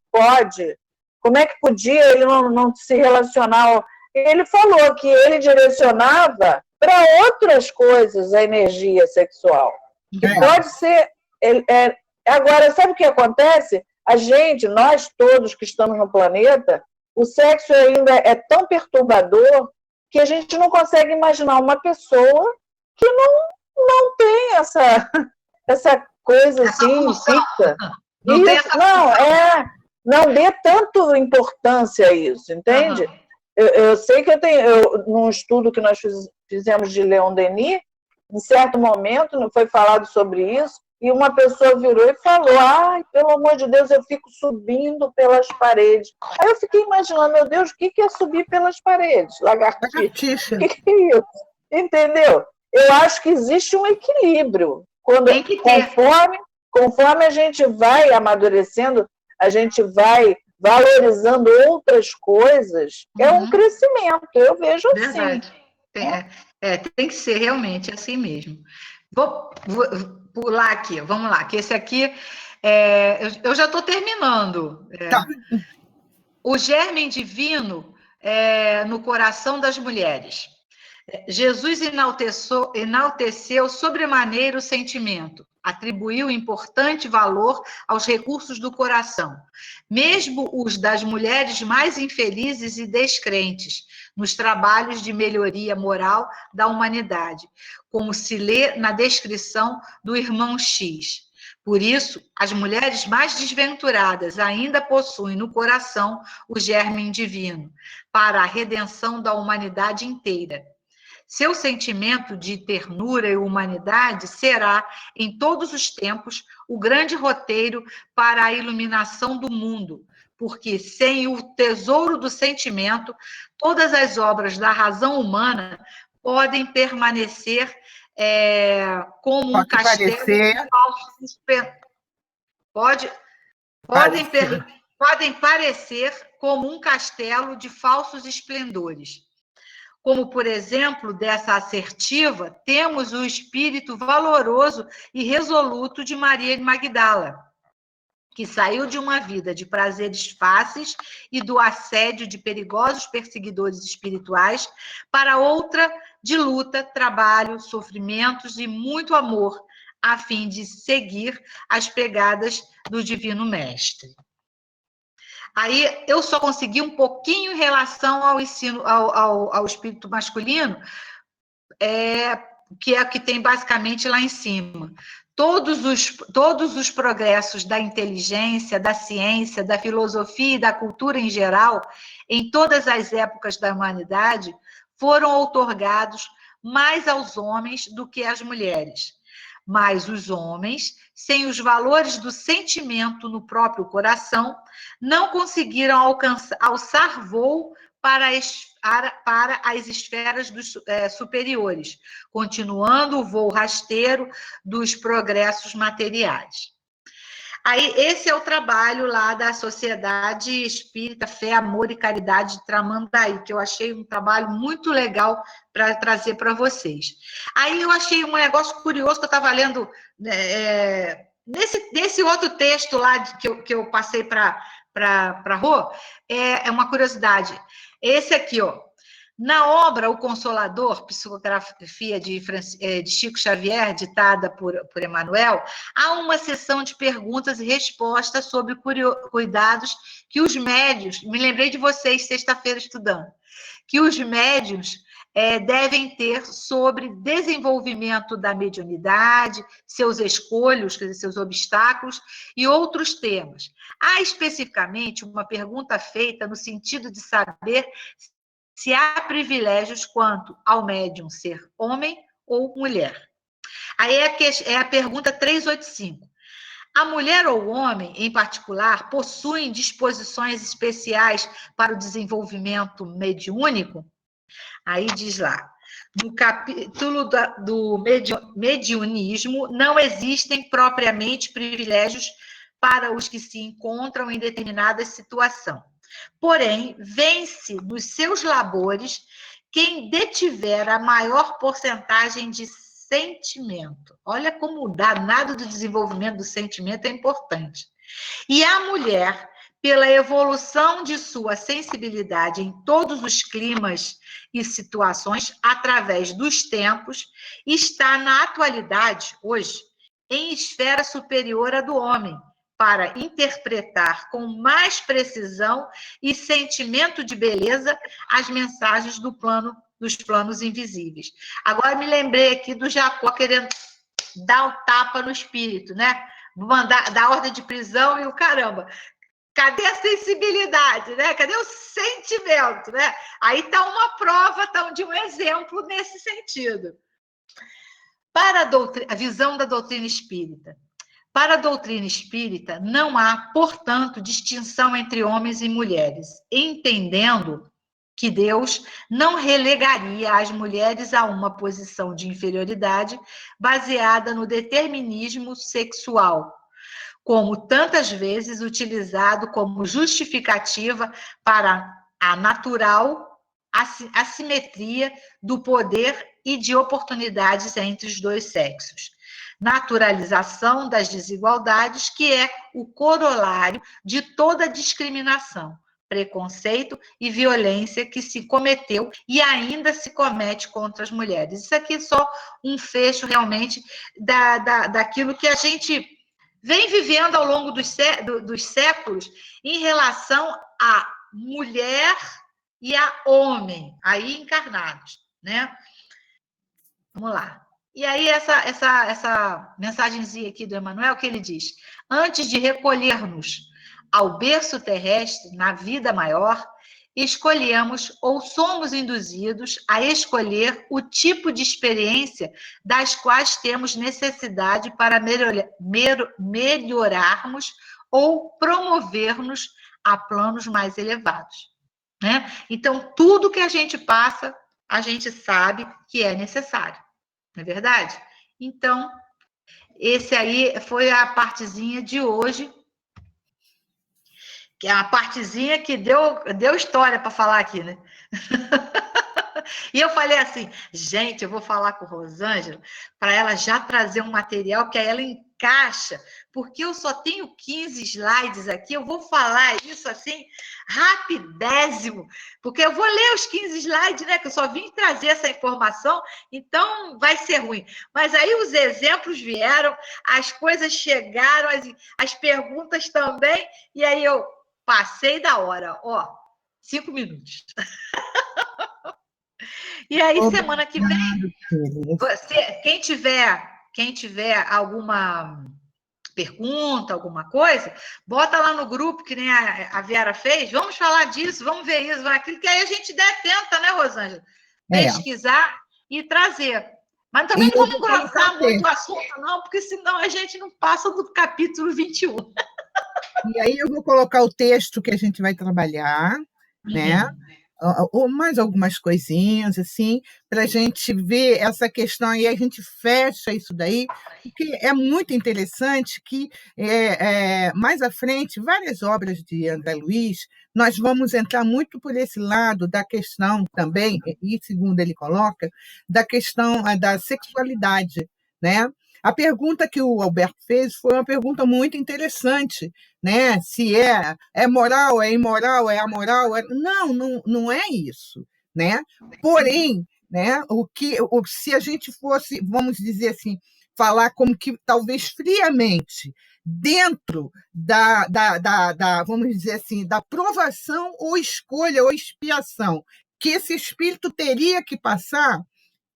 podia ele não se relacionar. Ele falou que ele direcionava para outras coisas a energia sexual. Que pode ser... Agora, sabe o que acontece? Nós todos que estamos no planeta, o sexo ainda é tão perturbador que a gente não consegue imaginar uma pessoa que não tem essa coisa assim, fixa. Não dê tanto importância a isso, entende? Uhum. Eu sei que num estudo que nós fizemos de Leon Denis, em certo momento foi falado sobre isso, e uma pessoa virou e falou, ai, pelo amor de Deus, eu fico subindo pelas paredes. Aí eu fiquei imaginando, meu Deus, o que é subir pelas paredes? Lagartixa. O que é isso? Entendeu? Eu acho que existe um equilíbrio. Conforme a gente vai amadurecendo, a gente vai valorizando outras coisas, é um crescimento, eu vejo assim. Verdade. Tem que ser realmente assim mesmo. Vou pular aqui, vamos lá, que esse aqui, eu já estou terminando. Tá. O germe divino no coração das mulheres. Jesus enalteceu sobremaneira o sentimento, atribuiu importante valor aos recursos do coração, mesmo os das mulheres mais infelizes e descrentes, nos trabalhos de melhoria moral da humanidade, como se lê na descrição do irmão X. Por isso, as mulheres mais desventuradas ainda possuem no coração o germe divino, para a redenção da humanidade inteira. Seu sentimento de ternura e humanidade será, em todos os tempos, o grande roteiro para a iluminação do mundo, porque sem o tesouro do sentimento, todas as obras da razão humana podem permanecer como um castelo de falsos podem parecer como um castelo de falsos esplendores. Como, por exemplo, dessa assertiva, temos o espírito valoroso e resoluto de Maria de Magdala, que saiu de uma vida de prazeres fáceis e do assédio de perigosos perseguidores espirituais para outra de luta, trabalho, sofrimentos e muito amor, a fim de seguir as pegadas do Divino Mestre. Aí eu só consegui um pouquinho em relação ao ensino, ao espírito masculino, que é o que tem basicamente lá em cima. Todos os progressos da inteligência, da ciência, da filosofia e da cultura em geral, em todas as épocas da humanidade, foram outorgados mais aos homens do que às mulheres. Mas os homens, sem os valores do sentimento no próprio coração, não conseguiram alçar voo para as esferas superiores, continuando o voo rasteiro dos progressos materiais. Aí, esse é o trabalho lá da Sociedade Espírita Fé, Amor e Caridade de Tramandaí, que eu achei um trabalho muito legal para trazer para vocês. Aí eu achei um negócio curioso que eu estava lendo nesse outro texto lá que eu passei para a Rô, é uma curiosidade. Esse aqui, ó. Na obra O Consolador, psicografia de Chico Xavier, ditada por Emmanuel, há uma sessão de perguntas e respostas sobre cuidados que os médiuns, me lembrei de vocês sexta-feira estudando, que os médiuns devem ter sobre desenvolvimento da mediunidade, seus escolhos, quer dizer, seus obstáculos e outros temas. Há especificamente uma pergunta feita no sentido de saber se há privilégios quanto ao médium ser homem ou mulher. Aí é a pergunta 385. A mulher ou o homem, em particular, possuem disposições especiais para o desenvolvimento mediúnico? Aí diz lá, no capítulo do mediunismo, não existem propriamente privilégios para os que se encontram em determinada situação. Porém, vence nos seus labores quem detiver a maior porcentagem de sentimento. Olha como o danado do desenvolvimento do sentimento é importante. E a mulher, pela evolução de sua sensibilidade em todos os climas e situações, através dos tempos, está na atualidade, hoje, em esfera superior à do homem, para interpretar com mais precisão e sentimento de beleza as mensagens dos planos invisíveis. Agora me lembrei aqui do Jacó querendo dar um tapa no espírito, né? Mandar dar ordem de prisão e o caramba. Cadê a sensibilidade, né? Cadê o sentimento, né? Aí está uma prova de um exemplo nesse sentido. Para a visão da doutrina espírita. Para a doutrina espírita, não há, portanto, distinção entre homens e mulheres, entendendo que Deus não relegaria as mulheres a uma posição de inferioridade baseada no determinismo sexual, como tantas vezes utilizado como justificativa para a natural assimetria do poder e de oportunidades entre os dois sexos. Naturalização das desigualdades, que é o corolário de toda discriminação, preconceito e violência que se cometeu e ainda se comete contra as mulheres. Isso aqui é só um fecho, realmente, daquilo que a gente vem vivendo ao longo dos séculos em relação à mulher e a homem, aí encarnados, né? Vamos lá. E aí, essa mensagenzinha aqui do Emmanuel, que ele diz: antes de recolher-nos ao berço terrestre, na vida maior, escolhemos ou somos induzidos a escolher o tipo de experiência das quais temos necessidade para melhorarmos ou promover-nos a planos mais elevados, né? Então, tudo que a gente passa, a gente sabe que é necessário. Não é verdade? Então, esse aí foi a partezinha de hoje, que é a partezinha que deu história para falar aqui, né? E eu falei assim, gente, eu vou falar com Rosângela para ela já trazer um material que aí ela encaixa, porque eu só tenho 15 slides aqui, eu vou falar isso assim, rapidésimo, porque eu vou ler os 15 slides, né, que eu só vim trazer essa informação, então vai ser ruim. Mas aí os exemplos vieram, as coisas chegaram, as perguntas também, e aí eu passei da hora, ó, 5 minutos. E aí, semana que vem, quem tiver alguma pergunta, alguma coisa, bota lá no grupo, que nem a Vera fez, vamos falar disso, vamos ver isso, vamos aquilo, que aí a gente tenta, né, Rosângela? Pesquisar e trazer. Mas também não vamos engrossar muito o assunto, não, porque senão a gente não passa do capítulo 21. E aí eu vou colocar o texto que a gente vai trabalhar, né? Ou mais algumas coisinhas, assim, para a gente ver essa questão aí, a gente fecha isso daí, porque é muito interessante que, mais à frente, várias obras de André Luiz, nós vamos entrar muito por esse lado da questão também, e segundo ele coloca, da questão da sexualidade, né? A pergunta que o Alberto fez foi uma pergunta muito interessante, né? Se é moral, é imoral, é amoral, não é isso, né? Porém, né, se a gente fosse, vamos dizer assim, falar como que talvez friamente dentro vamos dizer assim, da provação ou escolha ou expiação que esse espírito teria que passar,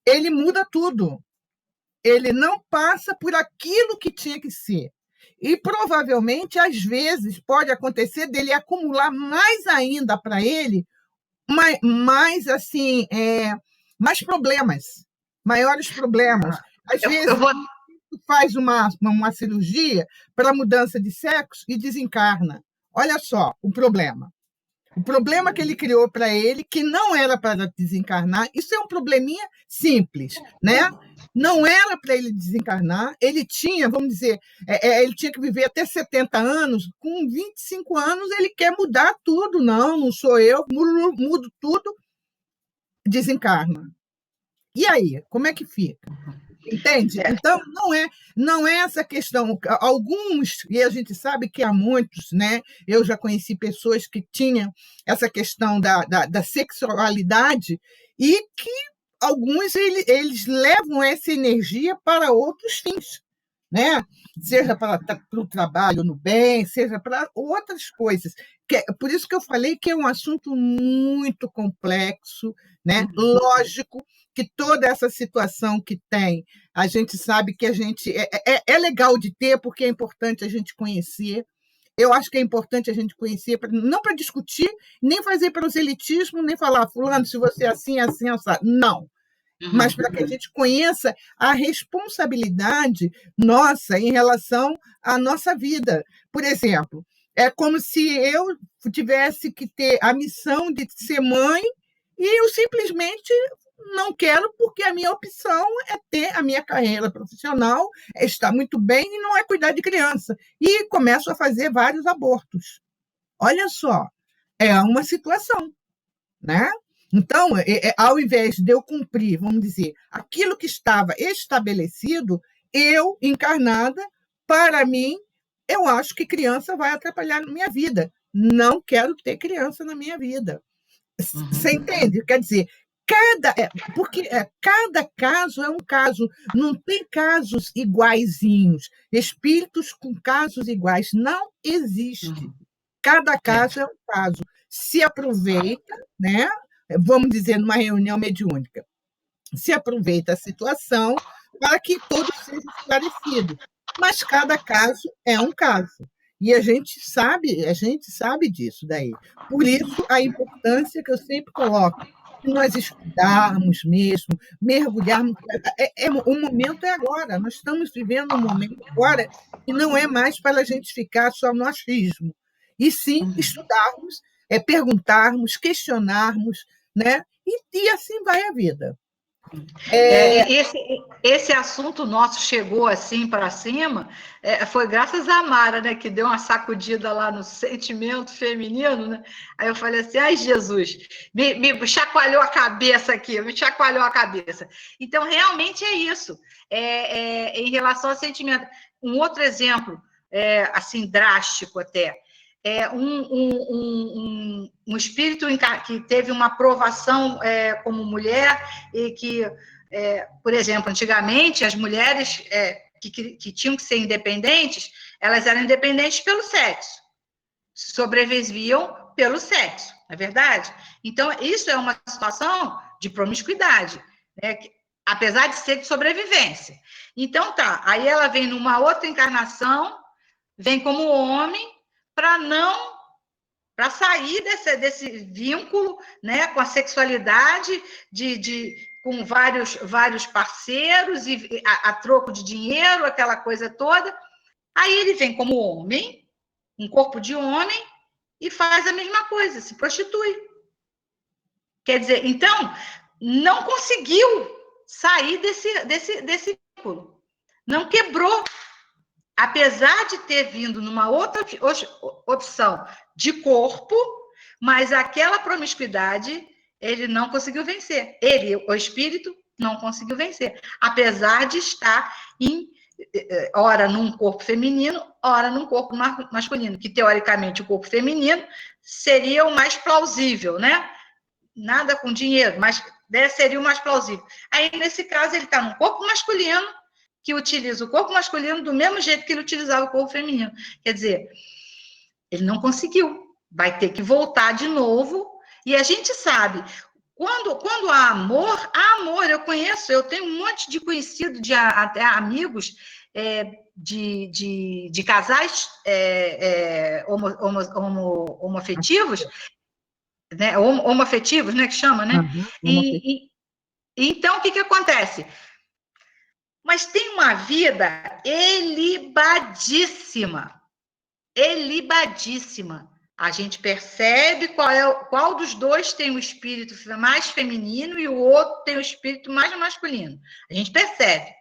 ele muda tudo. Ele não passa por aquilo que tinha que ser. E provavelmente, às vezes, pode acontecer dele acumular mais ainda para ele, assim, mais problemas, maiores problemas. Às vezes, faz uma cirurgia para mudança de sexo e desencarna. Olha só o problema. O problema que ele criou para ele, que não era para desencarnar, isso é um probleminha simples, né? Não era para ele desencarnar, ele tinha, vamos dizer, ele tinha que viver até 70 anos, com 25 anos ele quer mudar tudo, não sou eu, mudo tudo, desencarna. E aí, como é que fica? Entende? Então, não é essa questão. Alguns, e a gente sabe que há muitos, né? Eu já conheci pessoas que tinham essa questão da sexualidade e que alguns eles levam essa energia para outros fins, né? Seja para o trabalho no bem, seja para outras coisas. Por isso que eu falei que é um assunto muito complexo, né? Lógico que toda essa situação que tem, a gente sabe que a gente é legal de ter, porque é importante a gente conhecer. Eu acho que é importante a gente conhecer, não para discutir, nem fazer proselitismo, nem falar, fulano, se você é assim, assim, assim. Não. Mas para que a gente conheça a responsabilidade nossa em relação à nossa vida. Por exemplo, é como se eu tivesse que ter a missão de ser mãe e eu simplesmente não quero, porque a minha opção é ter a minha carreira profissional, estar muito bem e não é cuidar de criança. E começo a fazer vários abortos. Olha só, é uma situação, né? Então, ao invés de eu cumprir, vamos dizer, aquilo que estava estabelecido, eu, encarnada, para mim, eu acho que criança vai atrapalhar na minha vida. Não quero ter criança na minha vida. Você entende? Quer dizer, porque cada caso é um caso, não tem casos iguaizinhos, espíritos com casos iguais, não existe. Cada caso é um caso. Se aproveita, né? Vamos dizer, numa reunião mediúnica, se aproveita a situação para que todos sejam esclarecidos. Mas cada caso é um caso. E a gente sabe disso daí. Por isso, a importância que eu sempre coloco, de nós estudarmos mesmo, mergulharmos. O momento é agora, nós estamos vivendo um momento agora que não é mais para a gente ficar só no achismo, e sim estudarmos, perguntarmos, questionarmos, né? E assim vai a vida. Esse assunto nosso chegou assim para cima, foi graças à Mara, né, que deu uma sacudida lá no sentimento feminino, né? Aí eu falei assim, ai Jesus, me chacoalhou a cabeça aqui, me chacoalhou a cabeça. Então, realmente é isso, em relação ao sentimento. Um outro exemplo, assim, drástico até, um espírito que teve uma aprovação como mulher e que, por exemplo, antigamente as mulheres que tinham que ser independentes, elas eram independentes pelo sexo, sobreviviam pelo sexo, não é verdade? Então, isso é uma situação de promiscuidade, né? Apesar de ser de sobrevivência. Então, tá, aí ela vem numa outra encarnação, vem como homem, para sair desse vínculo, né, com a sexualidade, com vários parceiros, e a troco de dinheiro, aquela coisa toda. Aí ele vem como homem, um corpo de homem, e faz a mesma coisa, se prostitui. Quer dizer, então, não conseguiu sair desse vínculo. Não quebrou. Apesar de ter vindo numa outra opção de corpo, mas aquela promiscuidade ele não conseguiu vencer. Ele, o espírito, não conseguiu vencer. Apesar de estar ora num corpo feminino, ora num corpo masculino, que teoricamente o corpo feminino seria o mais plausível, né? Nada com dinheiro, mas seria o mais plausível. Aí, nesse caso, ele está num corpo masculino, que utiliza o corpo masculino do mesmo jeito que ele utilizava o corpo feminino. Quer dizer, ele não conseguiu. Vai ter que voltar de novo. E a gente sabe, quando há amor, eu conheço, eu tenho um monte de conhecido, até amigos de casais homoafetivos, né? Homoafetivos, né? Que chama, né? Então, o que acontece? Mas tem uma vida elibadíssima. A gente percebe qual dos dois tem o espírito mais feminino e o outro tem o espírito mais masculino. A gente percebe.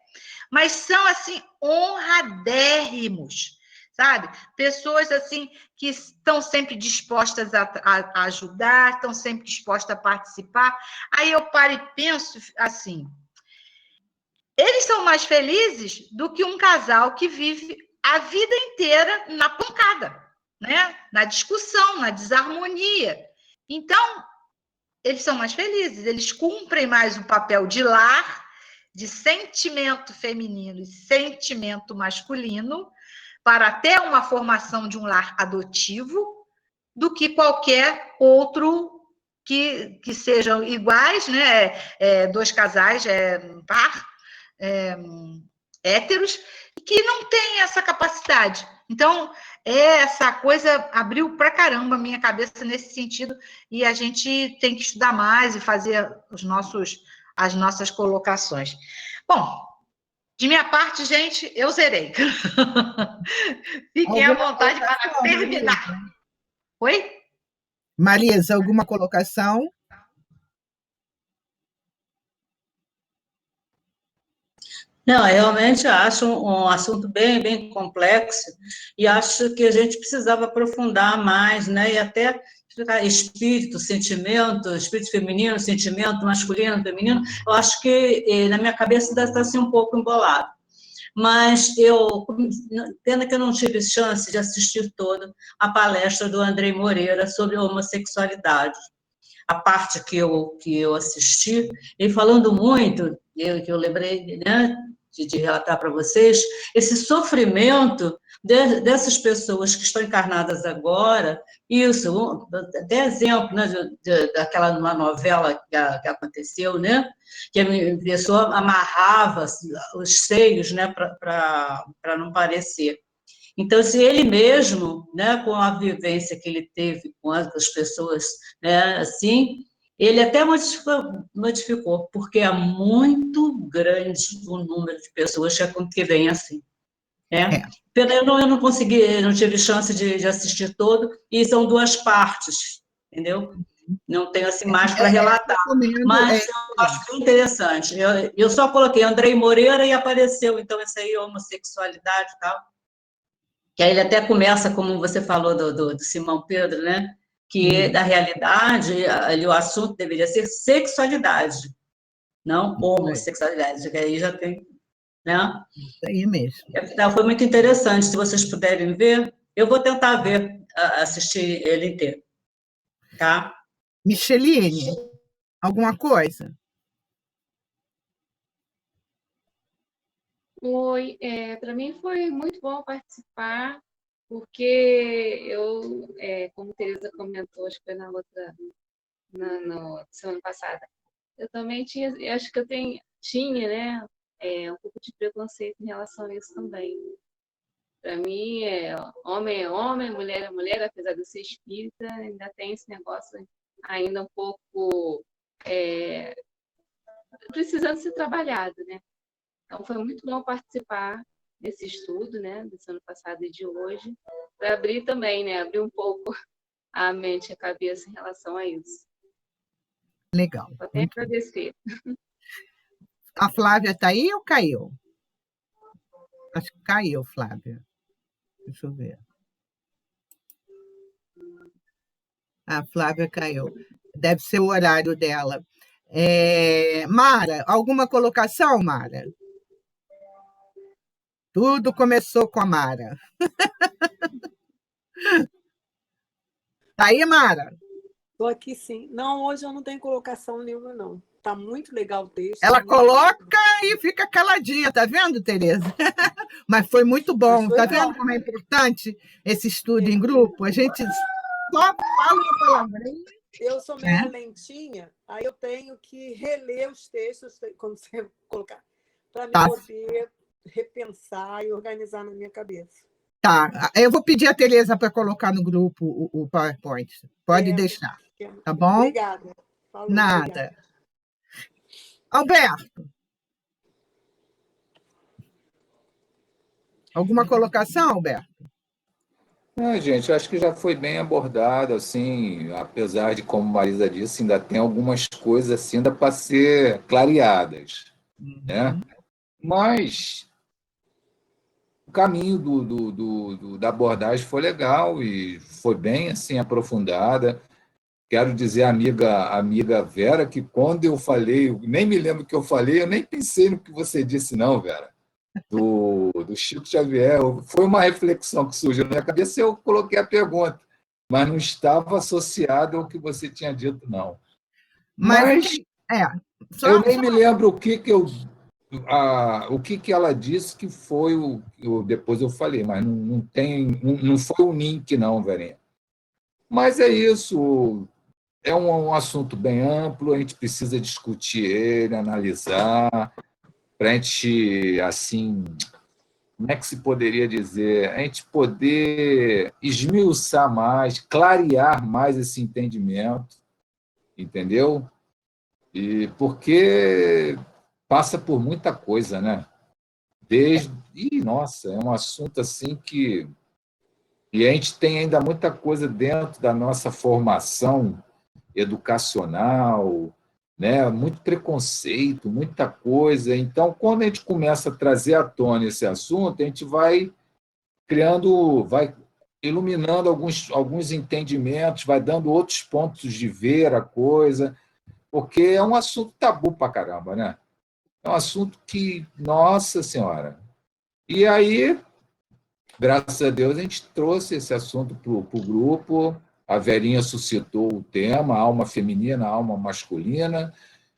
Mas são, assim, honradérrimos, sabe? Pessoas, assim, que estão sempre dispostas a ajudar, estão sempre dispostas a participar. Aí eu paro e penso, assim, eles são mais felizes do que um casal que vive a vida inteira na pancada, né? Na discussão, na desarmonia. Então, eles são mais felizes, eles cumprem mais o papel de lar, de sentimento feminino e sentimento masculino, para até uma formação de um lar adotivo, do que qualquer outro que sejam iguais, né? Dois casais, par, héteros, que não têm essa capacidade. Então, essa coisa abriu pra caramba a minha cabeça nesse sentido, e a gente tem que estudar mais e fazer as nossas colocações. Bom, de minha parte, gente, eu zerei. Fiquem à vontade para terminar. Marisa? Oi? Marisa, alguma colocação? Não, eu realmente acho um assunto bem, bem complexo e acho que a gente precisava aprofundar mais, né? E até explicar espírito feminino, sentimento masculino, feminino. Eu acho que na minha cabeça ainda está assim um pouco embolado. Mas pena que eu não tive chance de assistir toda a palestra do Andrei Moreira sobre homossexualidade. A parte que eu assisti, ele falando muito, que eu lembrei, né, de relatar para vocês, esse sofrimento dessas pessoas que estão encarnadas agora, isso, até exemplo, né, daquela uma novela que aconteceu, né, que a pessoa amarrava os seios, né, para não parecer. Então, se ele mesmo, né, com a vivência que ele teve com as pessoas, né, assim, ele até modificou, porque é muito grande o número de pessoas que vem assim. Né? Eu não consegui, não tive chance de assistir todo, e são duas partes, entendeu? Não tenho assim mais para relatar. Recomendo, Mas eu acho que é interessante. Eu só coloquei Andrei Moreira e apareceu, então, essa aí, homossexualidade e tal. Que aí ele até começa, como você falou do Simão Pedro, né? Que, na realidade, ali o assunto deveria ser sexualidade, não homossexualidade, que aí já tem, né? Isso aí mesmo. Então, foi muito interessante. Se vocês puderem ver, eu vou tentar ver, assistir ele inteiro, tá? Micheline, alguma coisa? Oi, para mim foi muito bom participar, porque eu, como Teresa comentou, acho que foi na outra, semana passada, eu também tinha, eu acho que tinha, né, um pouco de preconceito em relação a isso também. Para mim, homem é homem, mulher é mulher, apesar de eu ser espírita, ainda tem esse negócio ainda um pouco precisando ser trabalhado, né? Então, foi muito bom participar desse estudo, né, desse ano passado e de hoje, para abrir também, né, abrir um pouco a mente e a cabeça em relação a isso. Legal. Vou até agradecer. A Flávia está aí ou caiu? Acho que caiu, Flávia. Deixa eu ver. A Flávia caiu. Deve ser o horário dela. Mara, alguma colocação, Mara? Tudo começou com a Mara. Tá aí, Mara? Estou aqui, sim. Não, hoje eu não tenho colocação nenhuma, não. Está muito legal o texto. Ela coloca e fica caladinha, tá vendo, Tereza? Mas foi muito bom. Tá vendo como é importante esse estudo em grupo? A gente só fala uma palavrinha. Eu sou meio lentinha, aí eu tenho que reler os textos quando você colocar, para me poder repensar e organizar na minha cabeça. Tá, eu vou pedir a Tereza para colocar no grupo o PowerPoint. Pode deixar, tá bom? Obrigada. Falou, nada. Obrigada. Alberto. Alguma colocação, Alberto? Gente, acho que já foi bem abordado, assim, apesar de, como Marisa disse, ainda tem algumas coisas assim, ainda para ser clareadas, né? Mas o caminho da abordagem foi legal e foi bem assim aprofundada. Quero dizer à amiga Vera que quando eu falei, eu nem me lembro o que eu falei, eu nem pensei no que você disse, não, Vera. Do Chico Xavier, foi uma reflexão que surgiu na minha cabeça e eu coloquei a pergunta, mas não estava associado ao que você tinha dito, não. Mas eu nem me lembro o que ela disse que foi depois eu falei, mas não foi o link, não, Verinha. Mas é isso, é um assunto bem amplo, a gente precisa discutir ele, analisar, para a gente, assim, como é que se poderia dizer? A gente poder esmiuçar mais, clarear mais esse entendimento, entendeu? E porque passa por muita coisa, né? Nossa, é um assunto assim que... E a gente tem ainda muita coisa dentro da nossa formação educacional, né? Muito preconceito, muita coisa. Então, quando a gente começa a trazer à tona esse assunto, a gente vai criando, vai iluminando alguns entendimentos, vai dando outros pontos de ver a coisa, porque é um assunto tabu para caramba, né? É um assunto que, nossa senhora. E aí, graças a Deus, a gente trouxe esse assunto para o grupo. A Verinha suscitou o tema, alma feminina, alma masculina,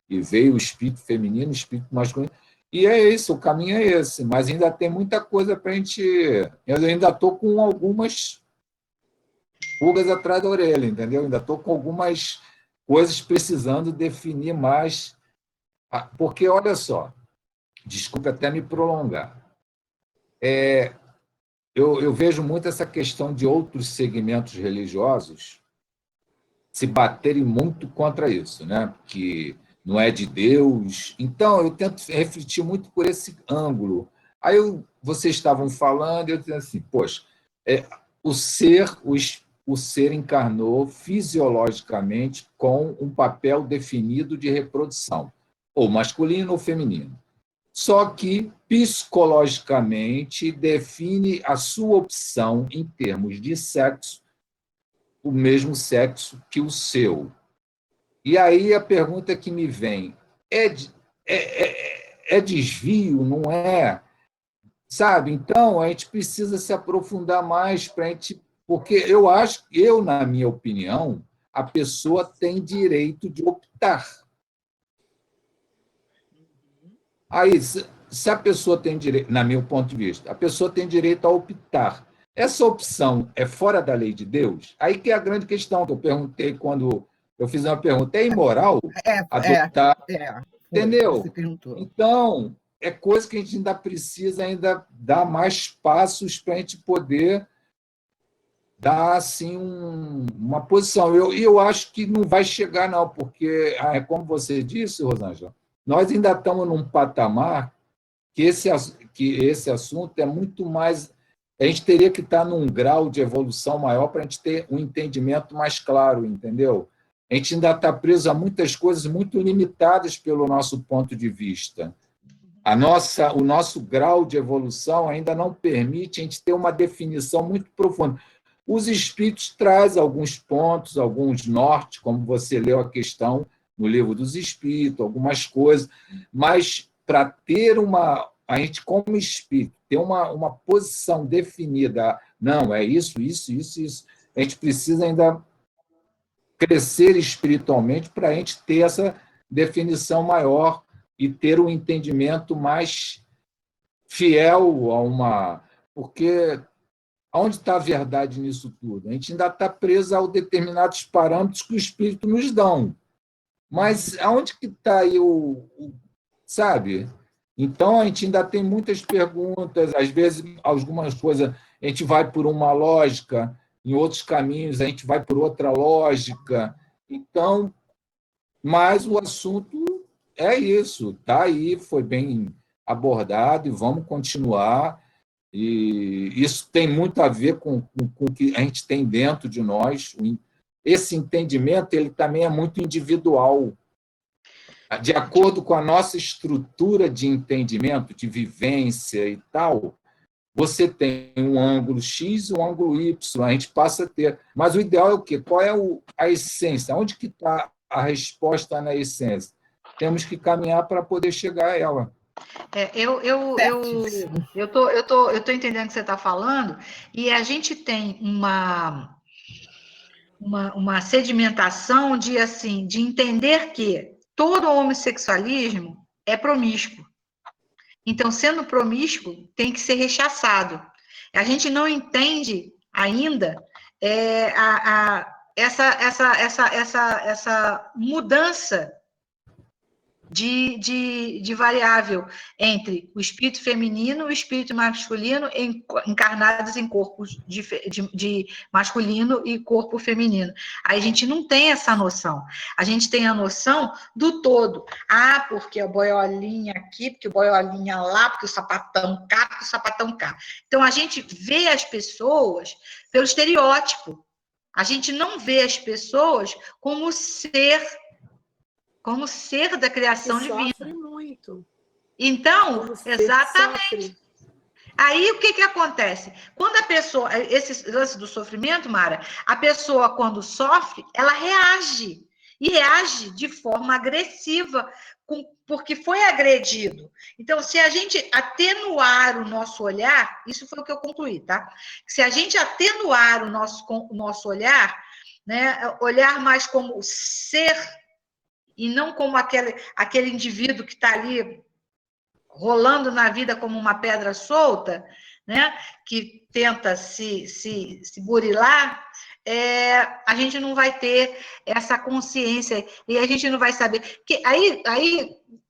e veio o espírito feminino, o espírito masculino. E é isso, o caminho é esse, mas ainda tem muita coisa para a gente... Eu ainda estou com algumas pulgas atrás da orelha, entendeu? Ainda estou com algumas coisas precisando definir mais, porque, olha só, desculpe até me prolongar, eu vejo muito essa questão de outros segmentos religiosos se baterem muito contra isso, né? Que não é de Deus. Então, eu tento refletir muito por esse ângulo. Aí vocês estavam falando, eu disse assim, poxa, o ser, o ser encarnou fisiologicamente com um papel definido de reprodução, ou masculino ou feminino. Só que, psicologicamente, define a sua opção em termos de sexo, o mesmo sexo que o seu. E aí a pergunta que me vem, é desvio, não é? Sabe? Então, a gente precisa se aprofundar mais para a gente... Porque eu acho, na minha opinião, a pessoa tem direito de optar. Aí, se a pessoa tem direito, na meu ponto de vista, a pessoa tem direito a optar. Essa opção é fora da lei de Deus? Aí que é a grande questão que eu perguntei quando eu fiz uma pergunta. É imoral adotar? Entendeu? Então, é coisa que a gente ainda precisa dar mais passos para a gente poder dar assim, uma posição. Eu acho que não vai chegar, não, porque, como você disse, Rosângela, nós ainda estamos num patamar que esse assunto é muito mais... A gente teria que estar num grau de evolução maior para a gente ter um entendimento mais claro, entendeu? A gente ainda está preso a muitas coisas muito limitadas pelo nosso ponto de vista. O nosso grau de evolução ainda não permite a gente ter uma definição muito profunda. Os espíritos trazem alguns pontos, alguns nortes, como você leu a questão no Livro dos Espíritos, algumas coisas, mas para ter a gente, como espírito, ter uma posição definida, não, é isso, a gente precisa ainda crescer espiritualmente para a gente ter essa definição maior e ter um entendimento mais fiel a uma... Porque onde está a verdade nisso tudo? A gente ainda está preso a determinados parâmetros que o espírito nos dão. Mas aonde que está aí sabe? Então, a gente ainda tem muitas perguntas, às vezes, algumas coisas a gente vai por uma lógica, em outros caminhos a gente vai por outra lógica. Então, mas o assunto é isso, está aí, foi bem abordado e vamos continuar. E isso tem muito a ver com o que a gente tem dentro de nós. Esse entendimento ele também é muito individual. De acordo com a nossa estrutura de entendimento, de vivência e tal, você tem um ângulo X e um ângulo Y, a gente passa a ter. Mas o ideal é o quê? Qual é a essência? Onde que está a resposta na essência? Temos que caminhar para poder chegar a ela. Eu tô entendendo o que você está falando, e a gente tem uma sedimentação de entender que todo homossexualismo é promíscuo. Então, sendo promíscuo, tem que ser rechaçado. A gente não entende ainda essa mudança de variável entre o espírito feminino e o espírito masculino encarnados em corpos de masculino e corpo feminino. Aí a gente não tem essa noção. A gente tem a noção do todo. Porque a boiolinha aqui, porque a boiolinha lá, porque o sapatão cá, porque o sapatão cá. Então, a gente vê as pessoas pelo estereótipo. A gente não vê as pessoas como ser da criação divina. Sofre muito. Então, exatamente. Aí, o que acontece? Quando a pessoa... Esse lance do sofrimento, Mara, a pessoa, quando sofre, ela reage. E reage de forma agressiva, porque foi agredido. Então, se a gente atenuar o nosso olhar... Isso foi o que eu concluí, tá? Se a gente atenuar o nosso olhar, né, olhar mais como ser... e não como aquele indivíduo que está ali rolando na vida como uma pedra solta, né, que tenta se burilar, a gente não vai ter essa consciência e a gente não vai saber. Que aí,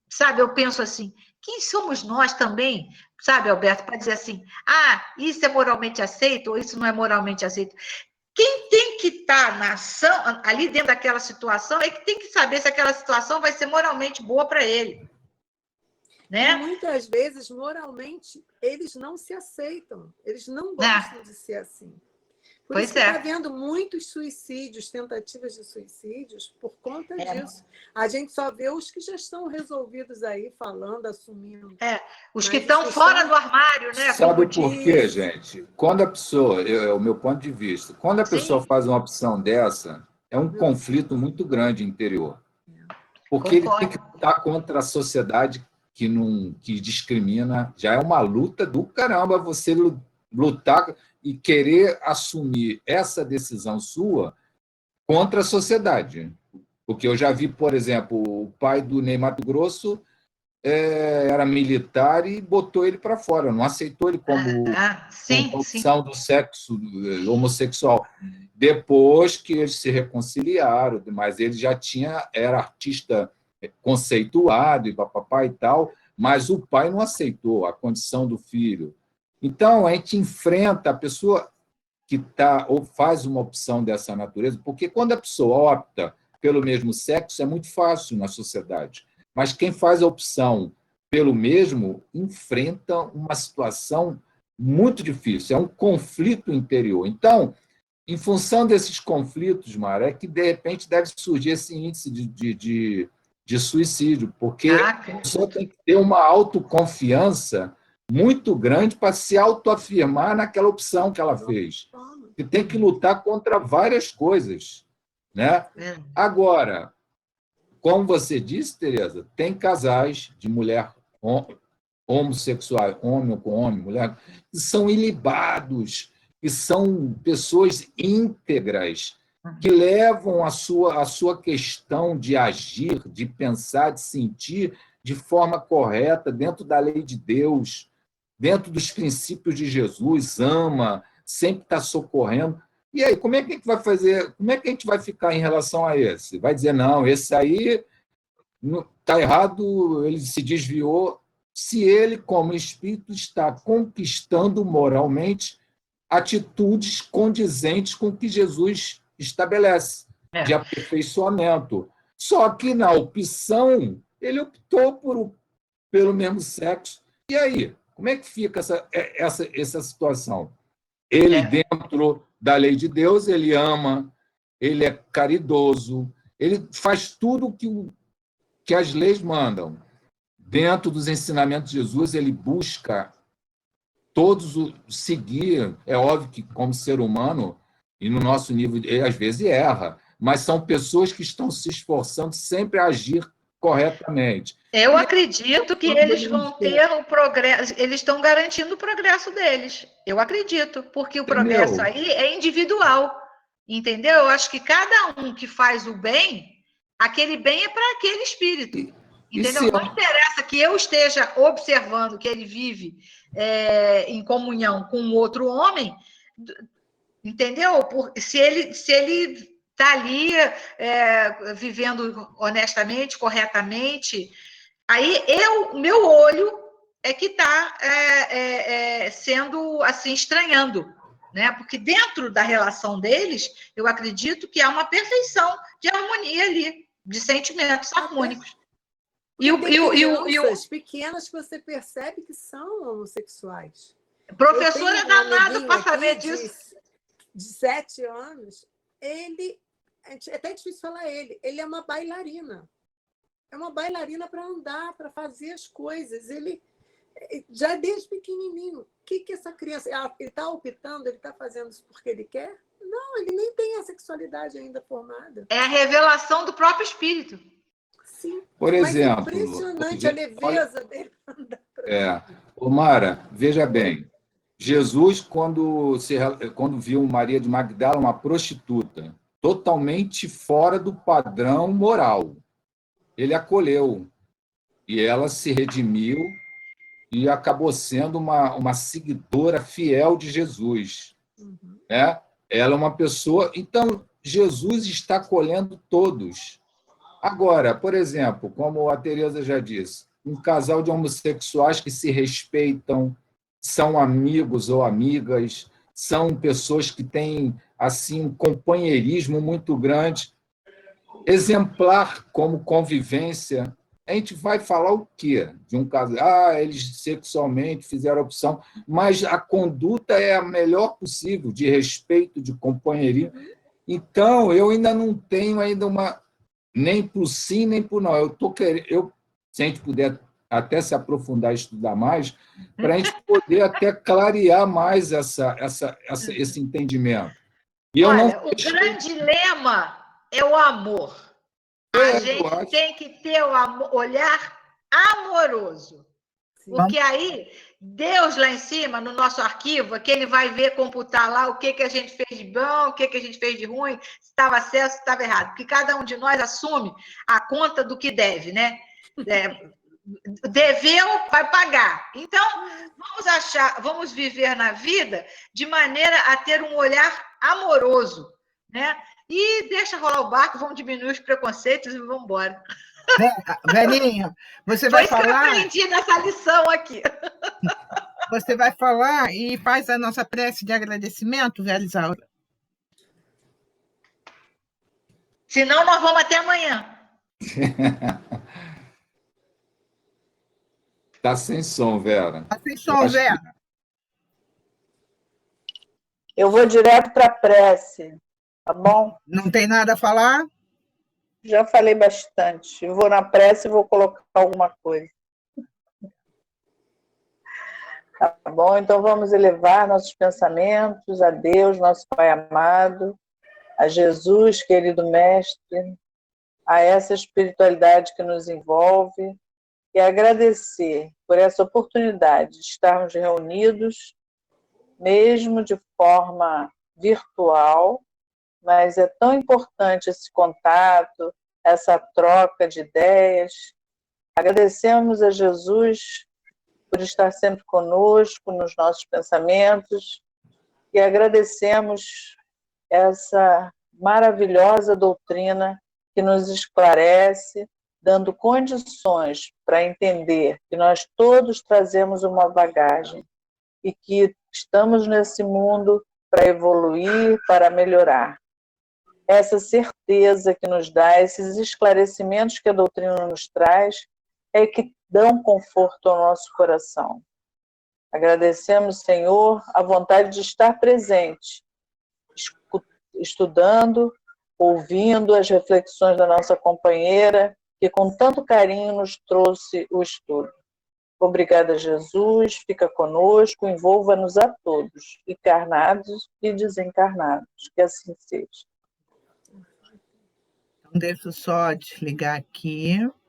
sabe, eu penso assim, quem somos nós também, sabe, Alberto, para dizer assim, isso é moralmente aceito ou isso não é moralmente aceito? Quem tem que estar na ação, ali dentro daquela situação, é que tem que saber se aquela situação vai ser moralmente boa para ele. Né? E muitas vezes, moralmente, eles não se aceitam. Eles não gostam de ser assim. Por Pois isso que está é. havendo muitos suicídios, tentativas de suicídios, por conta É. disso. A gente só vê os que já estão resolvidos aí, falando, assumindo. Os que Mas estão fora do armário, né? Sabe Como por quê, diz. gente? Quando a pessoa, é o meu ponto de vista, quando a pessoa Sim, faz uma opção dessa, é um conflito muito grande interior. Porque ele tem que concordo. lutar contra a sociedade que não que discrimina. Já é uma luta do caramba você lutar e querer assumir essa decisão sua contra a sociedade. Porque eu já vi, por exemplo, o pai do Ney Matogrosso era militar e botou ele para fora, não aceitou ele como Sim, sim. opção do sexo homossexual. Depois que eles se reconciliaram, mas ele já era artista conceituado e papapá e tal, mas o pai não aceitou a condição do filho. Então, a gente enfrenta a pessoa que ou faz uma opção dessa natureza, porque quando a pessoa opta pelo mesmo sexo, é muito fácil na sociedade. Mas quem faz a opção pelo mesmo enfrenta uma situação muito difícil, é um conflito interior. Então, em função desses conflitos, Mara, é que, de repente, deve surgir esse índice de suicídio, porque a pessoa Acredito. tem que ter uma autoconfiança muito grande para se autoafirmar naquela opção que ela fez. E tem que lutar contra várias coisas, né? Agora, como você disse, Tereza, tem casais de mulher homossexual, homem com homem, mulher, que são ilibados, que são pessoas íntegras, que levam a sua questão de agir, de pensar, de sentir de forma correta, dentro da lei de Deus, dentro dos princípios de Jesus, ama, sempre está socorrendo. E aí, como é que a gente vai fazer? Como é que a gente vai ficar em relação a esse? Vai dizer, não, esse aí está errado, ele se desviou, se ele, como espírito, está conquistando moralmente atitudes condizentes com o que Jesus estabelece, de aperfeiçoamento. Só que, na opção, ele optou pelo mesmo sexo. E aí? Como é que fica essa situação? Ele, dentro da lei de Deus, ele ama, ele é caridoso, ele faz tudo que as leis mandam. Dentro dos ensinamentos de Jesus, ele busca seguir. É óbvio que, como ser humano, e no nosso nível, ele às vezes erra, mas são pessoas que estão se esforçando sempre a agir corretamente. Eu acredito que eles vão ter o progresso, eles estão garantindo o progresso deles. Eu acredito, porque o progresso aí é individual, entendeu? Eu acho que cada um que faz o bem, aquele bem é para aquele espírito, entendeu? Não interessa que eu esteja observando que ele vive em comunhão com outro homem, entendeu? Se ele está ali vivendo honestamente, corretamente. Aí meu olho é que está sendo assim estranhando, né? Porque dentro da relação deles, eu acredito que há uma perfeição de harmonia ali, de sentimentos harmônicos. Tem crianças pequenas que você percebe que são homossexuais. Professora é danada para saber disso. De 7 anos, é até difícil falar ele é uma bailarina. É uma bailarina para andar, para fazer as coisas. Ele, já desde pequenininho, o que essa criança... Ele está optando, ele está fazendo isso porque ele quer? Não, ele nem tem a sexualidade ainda formada. É a revelação do próprio espírito. Sim. Por exemplo... Mas impressionante a leveza dele. Mara, veja bem. Jesus, quando viu Maria de Magdala, uma prostituta, totalmente fora do padrão moral, ele acolheu, e ela se redimiu e acabou sendo uma seguidora fiel de Jesus. Né? Ela é uma pessoa... Então, Jesus está acolhendo todos. Agora, por exemplo, como a Tereza já disse, um casal de homossexuais que se respeitam, são amigos ou amigas, são pessoas que têm assim, um companheirismo muito grande, exemplar como convivência, a gente vai falar o quê? De um caso, eles sexualmente fizeram a opção, mas a conduta é a melhor possível, de respeito, de companheirismo. Então, eu ainda não tenho ainda nem para o sim, nem para o não. Eu estou querendo, se a gente puder até se aprofundar e estudar mais, para a gente poder até clarear mais esse entendimento. E eu não Olha, o grande lema é o amor. A gente tem que ter o olhar amoroso. Porque aí, Deus lá em cima, no nosso arquivo, é que ele vai ver, computar lá o que a gente fez de bom, o que a gente fez de ruim, se estava certo, se estava errado. Porque cada um de nós assume a conta do que deve, né? Deveu, vai pagar. Então, vamos viver na vida de maneira a ter um olhar amoroso, né? E deixa rolar o barco, vamos diminuir os preconceitos e vamos embora. Velhinha, você Foi vai isso que eu falar. aprendi nessa lição aqui. Você vai falar e faz a nossa prece de agradecimento, velha Isaura? Senão, nós vamos até amanhã. Está sem som, Vera. Está sem som, Vera. Eu vou direto para a prece, tá bom? Não tem nada a falar? Já falei bastante. Eu vou na prece e vou colocar alguma coisa. Tá bom? Então vamos elevar nossos pensamentos a Deus, nosso Pai amado, a Jesus, querido Mestre, a essa espiritualidade que nos envolve e agradecer por essa oportunidade de estarmos reunidos, mesmo de forma virtual, mas é tão importante esse contato, essa troca de ideias. Agradecemos a Jesus por estar sempre conosco nos nossos pensamentos e agradecemos essa maravilhosa doutrina que nos esclarece, dando condições para entender que nós todos trazemos uma bagagem e que estamos nesse mundo para evoluir, para melhorar. Essa certeza que nos dá, esses esclarecimentos que a doutrina nos traz, é que dão conforto ao nosso coração. Agradecemos, Senhor, a vontade de estar presente, estudando, ouvindo as reflexões da nossa companheira, que com tanto carinho nos trouxe o estudo. Obrigada, Jesus, fica conosco, envolva-nos a todos, encarnados e desencarnados, que assim seja. Então, deixa eu só desligar aqui.